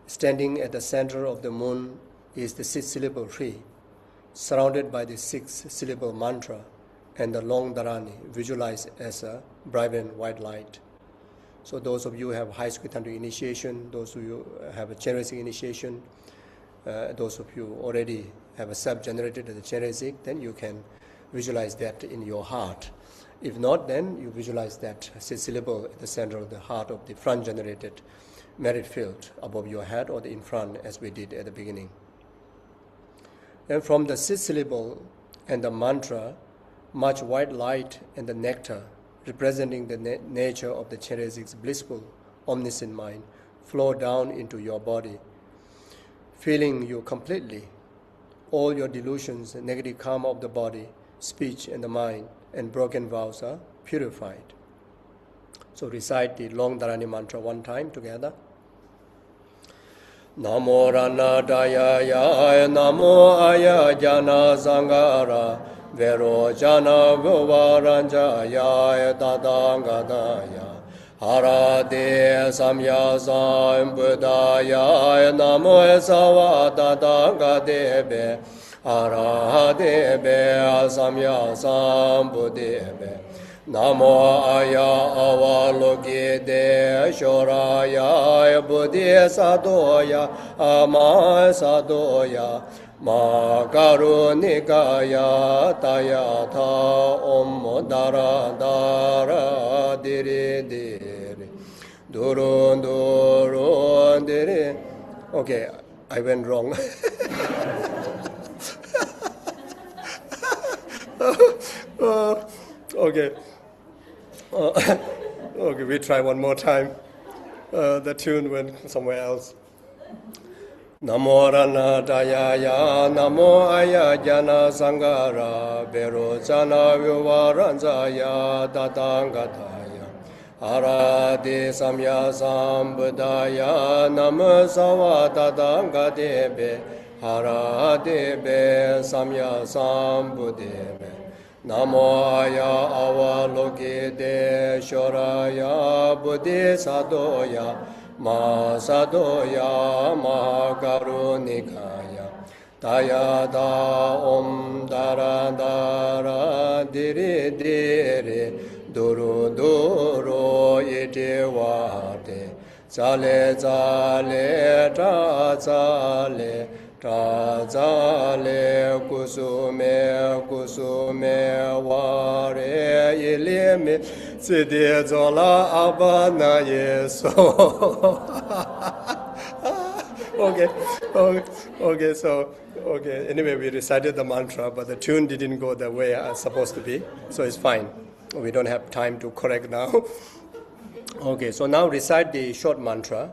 Standing at the center of the moon is the six-syllable tree, surrounded by the six-syllable mantra and the long dharani, visualized as a vibrant white light. So those of you who have high school tantric initiation, those of you who have a Chenrezig initiation, those of you already have a self-generated the Chenrezig, then you can visualize that in your heart. If not, then you visualize that six-syllable at the center of the heart of the front-generated merit field above your head or the in front, as we did at the beginning. And from the six-syllable and the mantra, much white light and the nectar, representing the nature of the Chenrezig's blissful, omniscient mind, flow down into your body, filling you completely. All your delusions and negative karma of the body, speech, and the mind, and broken vows are purified. So recite the long dharani mantra one time together. Namo Rana Dayaya, Namo Aya Jana Sangara, Vero Jana Vivaranjaya, Tadangadaya, Harade Samya Sam Buddhaya, Namo Sawa Tadangadebe, Arahadebe Samya Sam Buddhebe, Namo Aya Avalokite Shoraya Buddhi Sadoya Ama Sadoya Ma Karunikaya Tayatha Om Dara Dara Diri Diri Durun Durun Diri. Okay, I went wrong. Okay. Okay, we try one more time. The tune went somewhere else. Namo Rana Dayaya, Namo Aya Jana Sangara, Vero Jana Vivaranjaya, Tadangataya, Arade Samya Sambuddhaya, Namo Sawa Tadangatebe, Aradebe Samya Sambuddhebe. Namo Aya Avalokite Shoraya Buddhi Sadoya Ma Sadoya Ma Karunikaya Tayada Om Dara Dara Diri Diri Duru Duru Iti Vate Zale Zale Ta Zale Trazale kusume kusume ware ilimi sidi zola abana yeso. Okay. Anyway, we recited the mantra, but the tune didn't go the way it's supposed to be, so it's fine. We don't have time to correct now. Okay, so now recite the short mantra.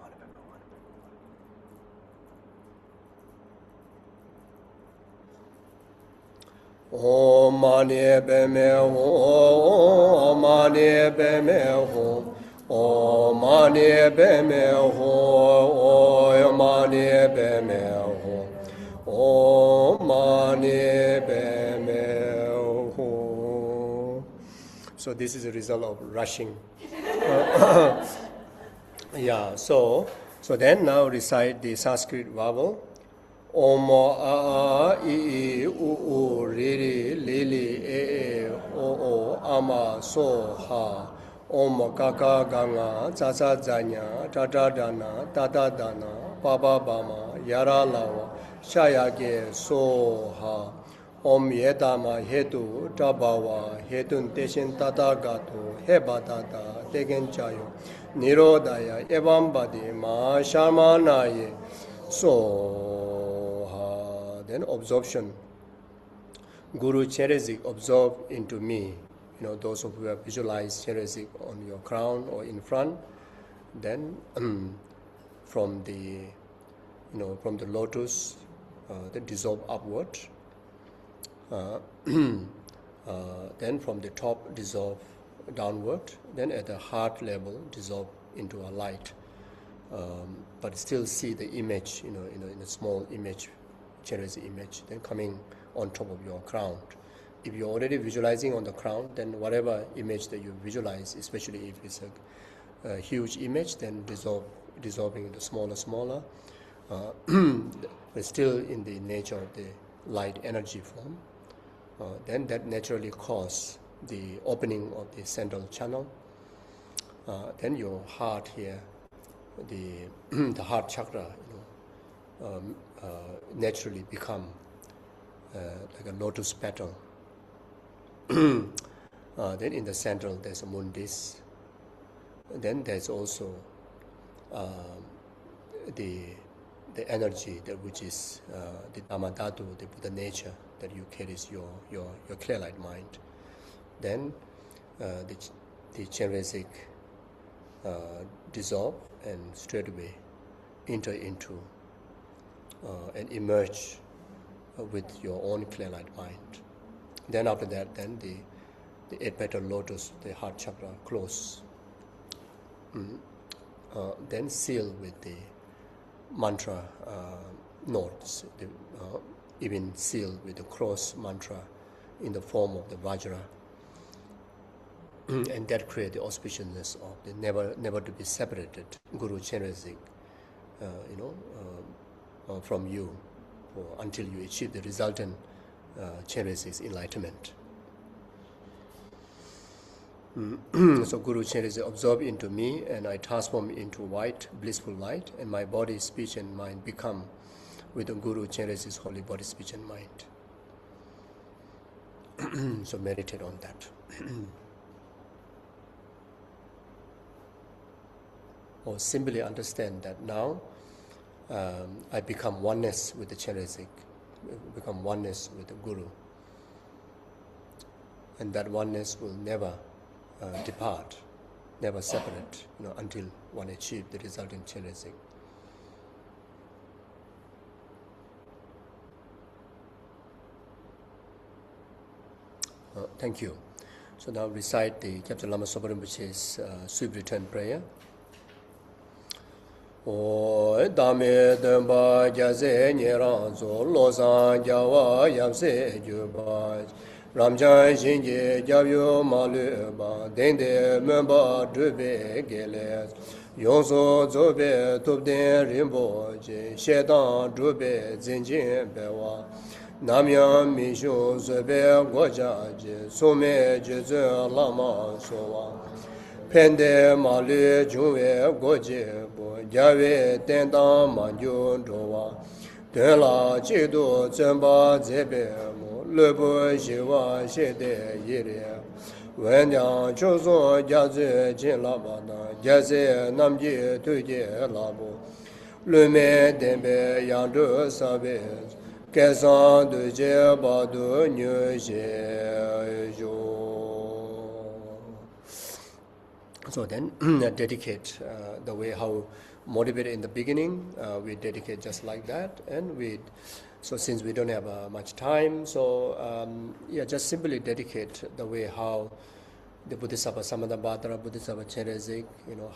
Om Mani Padme Hum, Om Mani Padme Hum, Om Mani Padme Hum, Om Mani Padme Hum, Om Mani Padme Hum. So this is a result of rushing. Yeah, so then now recite the Sanskrit vowel. Om a I U Ri Ri Li Li E O Ama So Ha. Om Kaka Ganga Tsatsa Zanya Tata Dana Tata Dana Baba Bama Yara Lawa Shayage So Ha. Om Yedama Hetu Tabawa Hetun Teshin Tata Gato Heba Tata Tegen Chayo Nirodaya Evambadi Ma Shamanaye So then absorption. Guru Chenrezig absorb into me. You know, those of you who have visualized Chenrezig on your crown or in front, then from the lotus, then dissolve upward. Then from the top dissolve downward. Then at the heart level dissolve into a light. But still see the image, in a small image, Chenrezig image, then coming on top of your crown. If you're already visualizing on the crown, then whatever image that you visualize, especially if it's a huge image, then dissolving into smaller, but still in the nature of the light energy form. Then that naturally causes the opening of the central channel. Then your heart here, the heart chakra, naturally become like a lotus petal. Then in the central there's a mundis. Then there's also the energy that which is the Dhamma Dhatu, the Buddha nature that you carries your clear light mind. Then the Chenrezig dissolve and straightaway enter into and emerge with your own clear light mind. Then after that, then the 8-petal lotus, the heart chakra, close. Then seal with the mantra notes, even seal with the cross mantra in the form of the Vajra. And that creates the auspiciousness of the never to be separated Guru Chenrezig, from you until you achieve the resultant Chenrezig's enlightenment. So Guru Chenrezig absorb into me, and I transform into white blissful light, and my body, speech, and mind become with the Guru Chenrezig's holy body, speech, and mind. So meditate on that. Or simply understand that now I become oneness with the Chenrezig, become oneness with the Guru. And that oneness will never depart, never separate, until one achieves the result in Chenrezig. Thank you. So now recite the Kyabje Lama Sopa Rinpoche's sweep return prayer. O dame demba jaze nyeranzo losan jawa yamse juba ramjan shinje javyo maluba dende memba drube geles yonso zobe tupden rimboje shedan drube zinjin bewa namyan mishu zobe gojaje sume jeze lama sowa Pende malu juwe goje bo jawe tendang manjun dowa tenla chido zemba zebe mo lebo shiwa shede yire wenyang chozo jaze jin labana jaze namji tuje labo lume dembe yangdu sabe kesan duje badu nyu she jo. So then dedicate the way how motivated in the beginning, we dedicate just like that. And so since we don't have much time, so just simply dedicate the way how the Bodhisattva Samadabhadra, Bodhisattva Chenrezig,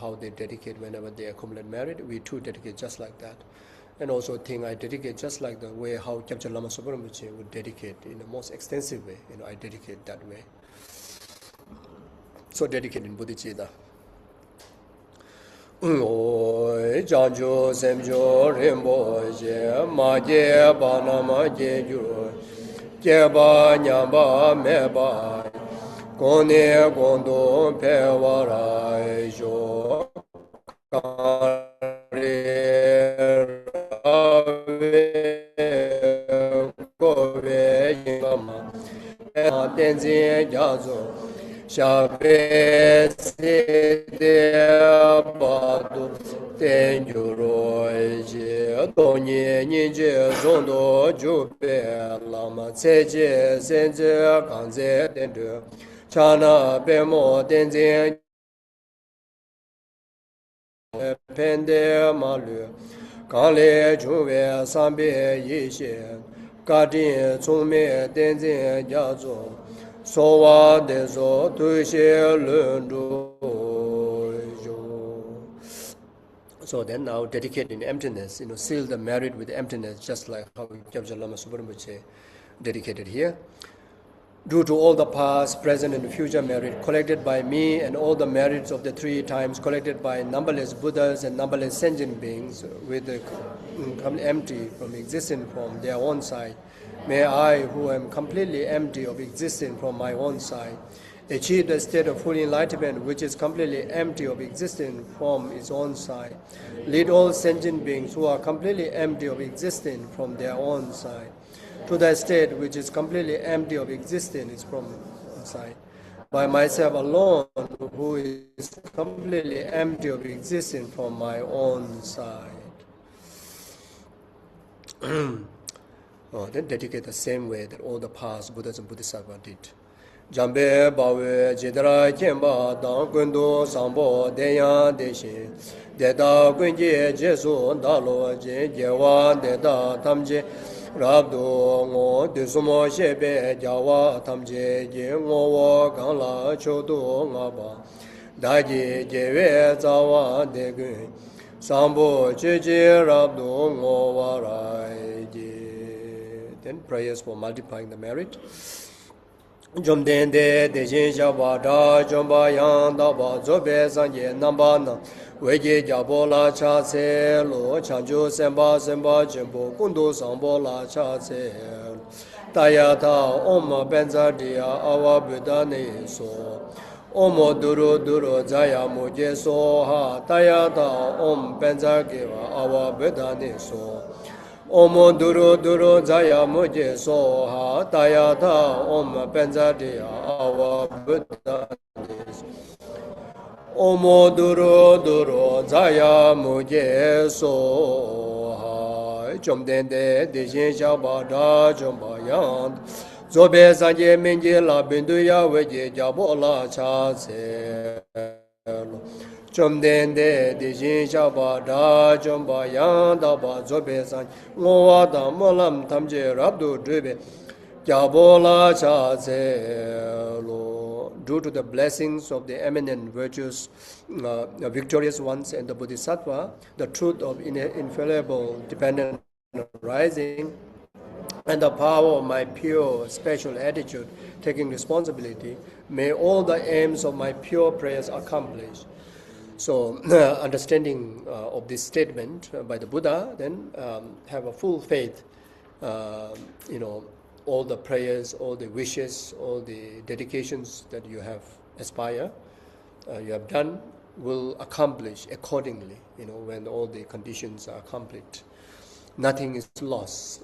how they dedicate whenever they accumulate merit. We too dedicate just like that. And also I dedicate just like the way how Kyabje Lama Sopa Rinpoche would dedicate in the most extensive way. I dedicate that way. So dedicate in Bodhicitta. Oi janjo semjo rimbo je ma je ba na ma je ju je ba nya ba me ba kon ne kon do pe wa ra jo ka re ko ve yin ma ten zin ja zo Shabe se de badu tenjuro je donye ninje zondo jupe lama tseje senje kanze tendu chana bemo tenze pende malu kanle juwe sambe yishe kadin tsume tenze jazo So then now dedicate in emptiness, seal the merit with emptiness, just like how Kyabje Lama Sopa Rinpoche dedicated here. Due to all the past, present, and future merit collected by me and all the merits of the 3 times collected by numberless Buddhas and numberless sentient beings with the empty from existing from their own side, may I, who am completely empty of existence from my own side, achieve the state of full enlightenment which is completely empty of existence from its own side. Lead all sentient beings who are completely empty of existence from their own side to the state which is completely empty of existence from inside. By myself alone, who is completely empty of existence from my own side. Then dedicate the same way that all the past Buddhas and Bodhisattvas did. Jambi bawe jidra kemba dang gundo sambo deya deshin deda gunje jesu dalo je jewa deda tamje rabdo ngo desumo shebe jawa tamje je ngo wo gangla chodo ngaba daji jewe zawa degun sambo jeje rabdo ngo warai je. Then prayers for multiplying the merit. Jomden de dejin jaba da jomba yang da ba zobe sanje namba na weje jabo la cha se lo chanjo semba semba jembo kundo sambo la cha se taya ta om benza dia awa buddha ne so omo duro duro jaya moje so ha taya ta om benza geva awa buddha ne so Omo duro duro jaya muje soha tayata om penjadiya awa buddha Omo duro duro jaya muje soha Chomdende, Deshin Shaba, Da, Jomba, Yand, Zobe Sanje, Minji, La, Binduya, Weje, Jabola, Chase, Chomdende, Deshin Shaba, Da, Jomba, Yand, Daba, Zobe Sanj, Moada, Molam, Tamje, Rabdu, Dribe, Jabola, Chase, due to the blessings of the eminent virtuous, victorious ones and the Bodhisattva, the truth of infallible dependent arising, and the power of my pure special attitude, taking responsibility, may all the aims of my pure prayers accomplish. So, understanding of this statement by the Buddha, then have a full faith, all the prayers, all the wishes, all the dedications that you have you have done, will accomplish accordingly, when all the conditions are complete. Nothing is lost,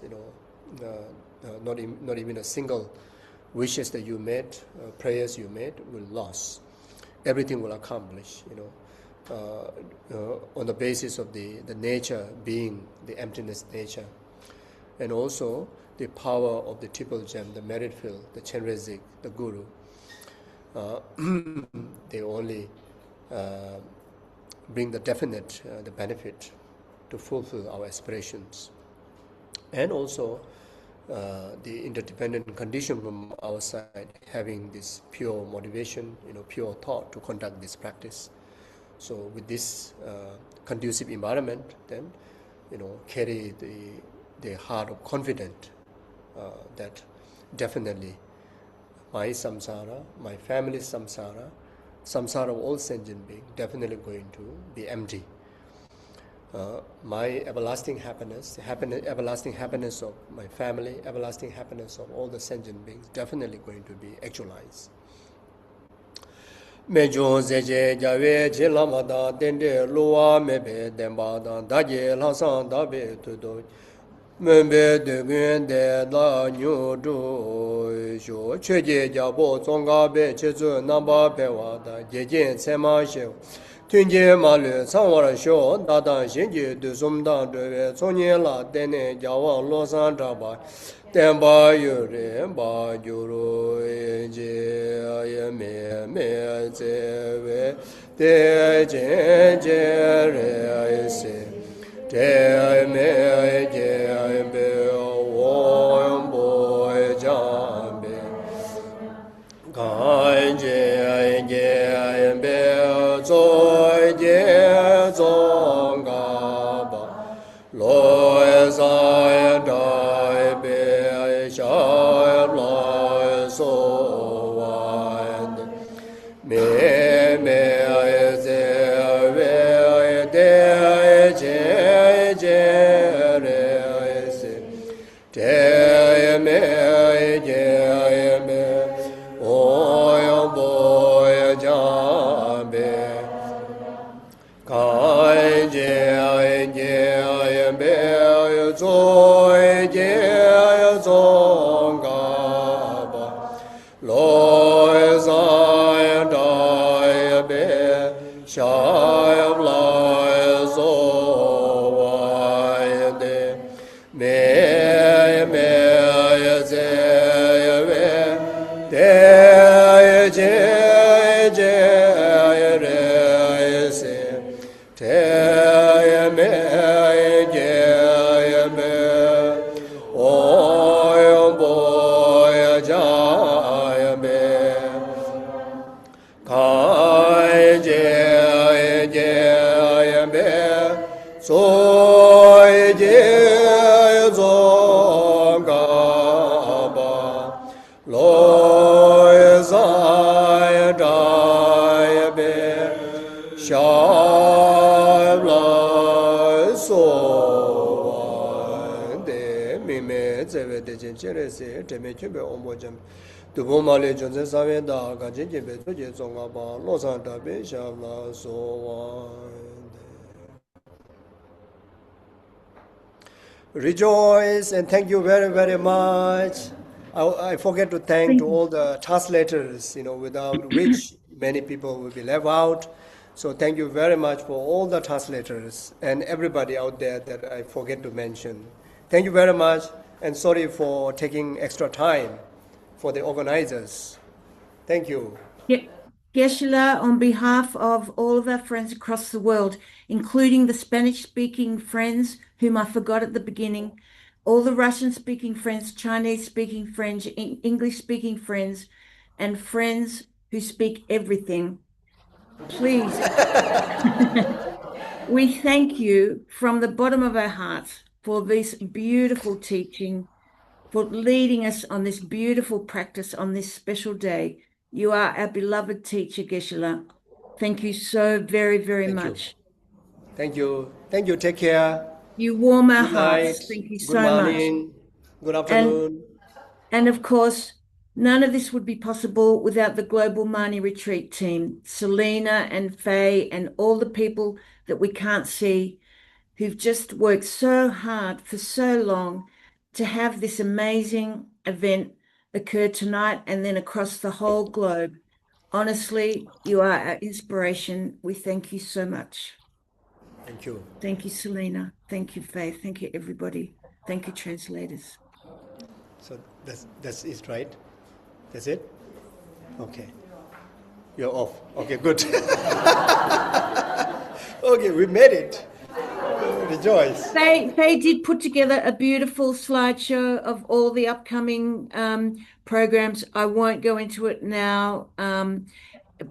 not even a single wishes that you made, prayers you made will lost. Everything will accomplish, on the basis of the nature being the emptiness nature. And also the power of the triple gem, the merit field, the Chenrezig, the Guru. They only bring the definite the benefit to fulfill our aspirations. And also the interdependent condition from our side, having this pure motivation, pure thought to conduct this practice. So with this conducive environment, then, carry the heart of confidence that definitely my samsara, my family's samsara of all sentient beings, definitely going to be empty. My everlasting happiness, everlasting happiness of my family, everlasting happiness of all the sentient beings, definitely going to be actualized. Mejo zeje jawe je lama da dende luwa mebe demba da daje lasan dabe tudo membe de gwende da nyu do jo cheje jabo zonga be chezu namba be wa da jeje sema she tunje malu sanwara sho da da shinje de sumda de sonye la dene jawa lo san daba Temba yure ba juru je ay me zewe te je re ay se te me je be wo bo jambe kai je be zo je zong ga ba lo sa da Rejoice and thank you very, very much. I forget to thank to all the translators, without which many people will be left out. So thank you very much for all the translators and everybody out there that I forget to mention. Thank you very much, and sorry for taking extra time for the organizers. Thank you. Geshe, on behalf of all of our friends across the world, including the Spanish-speaking friends whom I forgot at the beginning, all the Russian-speaking friends, Chinese-speaking friends, English-speaking friends, and friends who speak everything, please, we thank you from the bottom of our hearts for this beautiful teaching, for leading us on this beautiful practice on this special day. You are our beloved teacher, Geshe. Thank you so very, very much. Thank you. Thank you. Take care. You warm our Good hearts. night. Thank you Good so much. morning. Good afternoon. And of course, none of this would be possible without the Global Mani Retreat team, Selena and Faye, and all the people that we can't see who've just worked so hard for so long to have this amazing event occur tonight and then across the whole globe. Honestly, you are our inspiration. We thank you so much. Thank you. Thank you, Selena. Thank you, Faith. Thank you, everybody. Thank you, translators. So that's it, right? That's it? Okay. You're off. Okay, good. Okay, we made it. Rejoice. They did put together a beautiful slideshow of all the upcoming programs. I won't go into it now,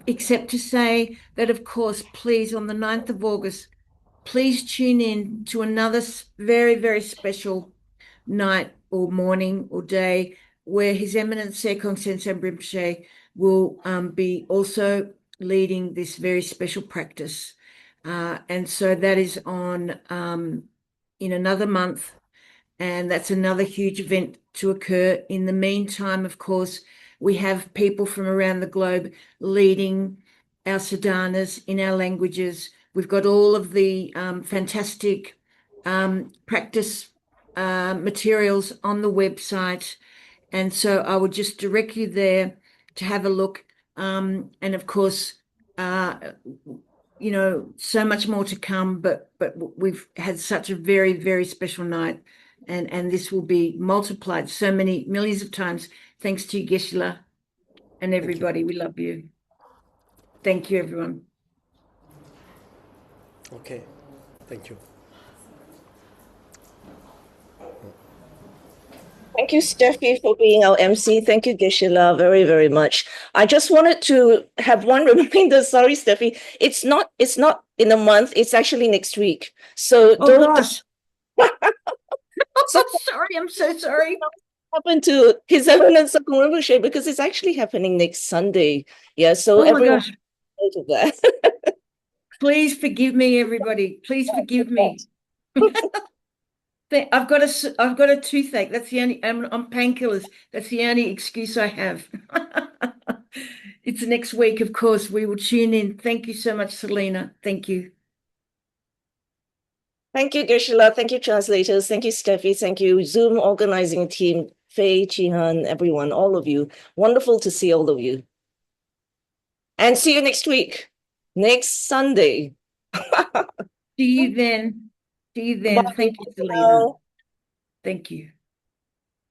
except to say that, of course, please, on the 9th of August, please tune in to another very, very special night or morning or day where His Eminence Chag Tong Chen Tong will be also leading this very special practice. And so that is on in another month, and that's another huge event to occur. In the meantime, of course, we have people from around the globe leading our sadhanas in our languages. We've got all of the fantastic practice materials on the website. And so I would just direct you there to have a look. And of course, so much more to come, but we've had such a very, very special night, and this will be multiplied so many millions of times. Thanks to you, Geshe, and everybody. We love you. Thank you, everyone. Okay. Thank you. Thank you, Steffi, for being our MC. Thank you, Geshe, very, very much. I just wanted to have one reminder. Sorry, Steffi. It's not in a month. It's actually next week. So gosh. So sorry. I'm so sorry. Happened to His Eminence Rinpoche, because it's actually happening next Sunday. Yeah. So everyone knows of that. Please forgive me, everybody. Please forgive me. I've got a toothache. That's the only. I'm on painkillers. That's the only excuse I have. It's next week, of course. We will tune in. Thank you so much, Selena. Thank you. Thank you, Geshe. Thank you, translators. Thank you, Steffi. Thank you, Zoom organizing team, Faye, Chihan, everyone, all of you. Wonderful to see all of you. And see you next week, next Sunday. See you then. See you then. Bye. Thank you, Selena. Thank you.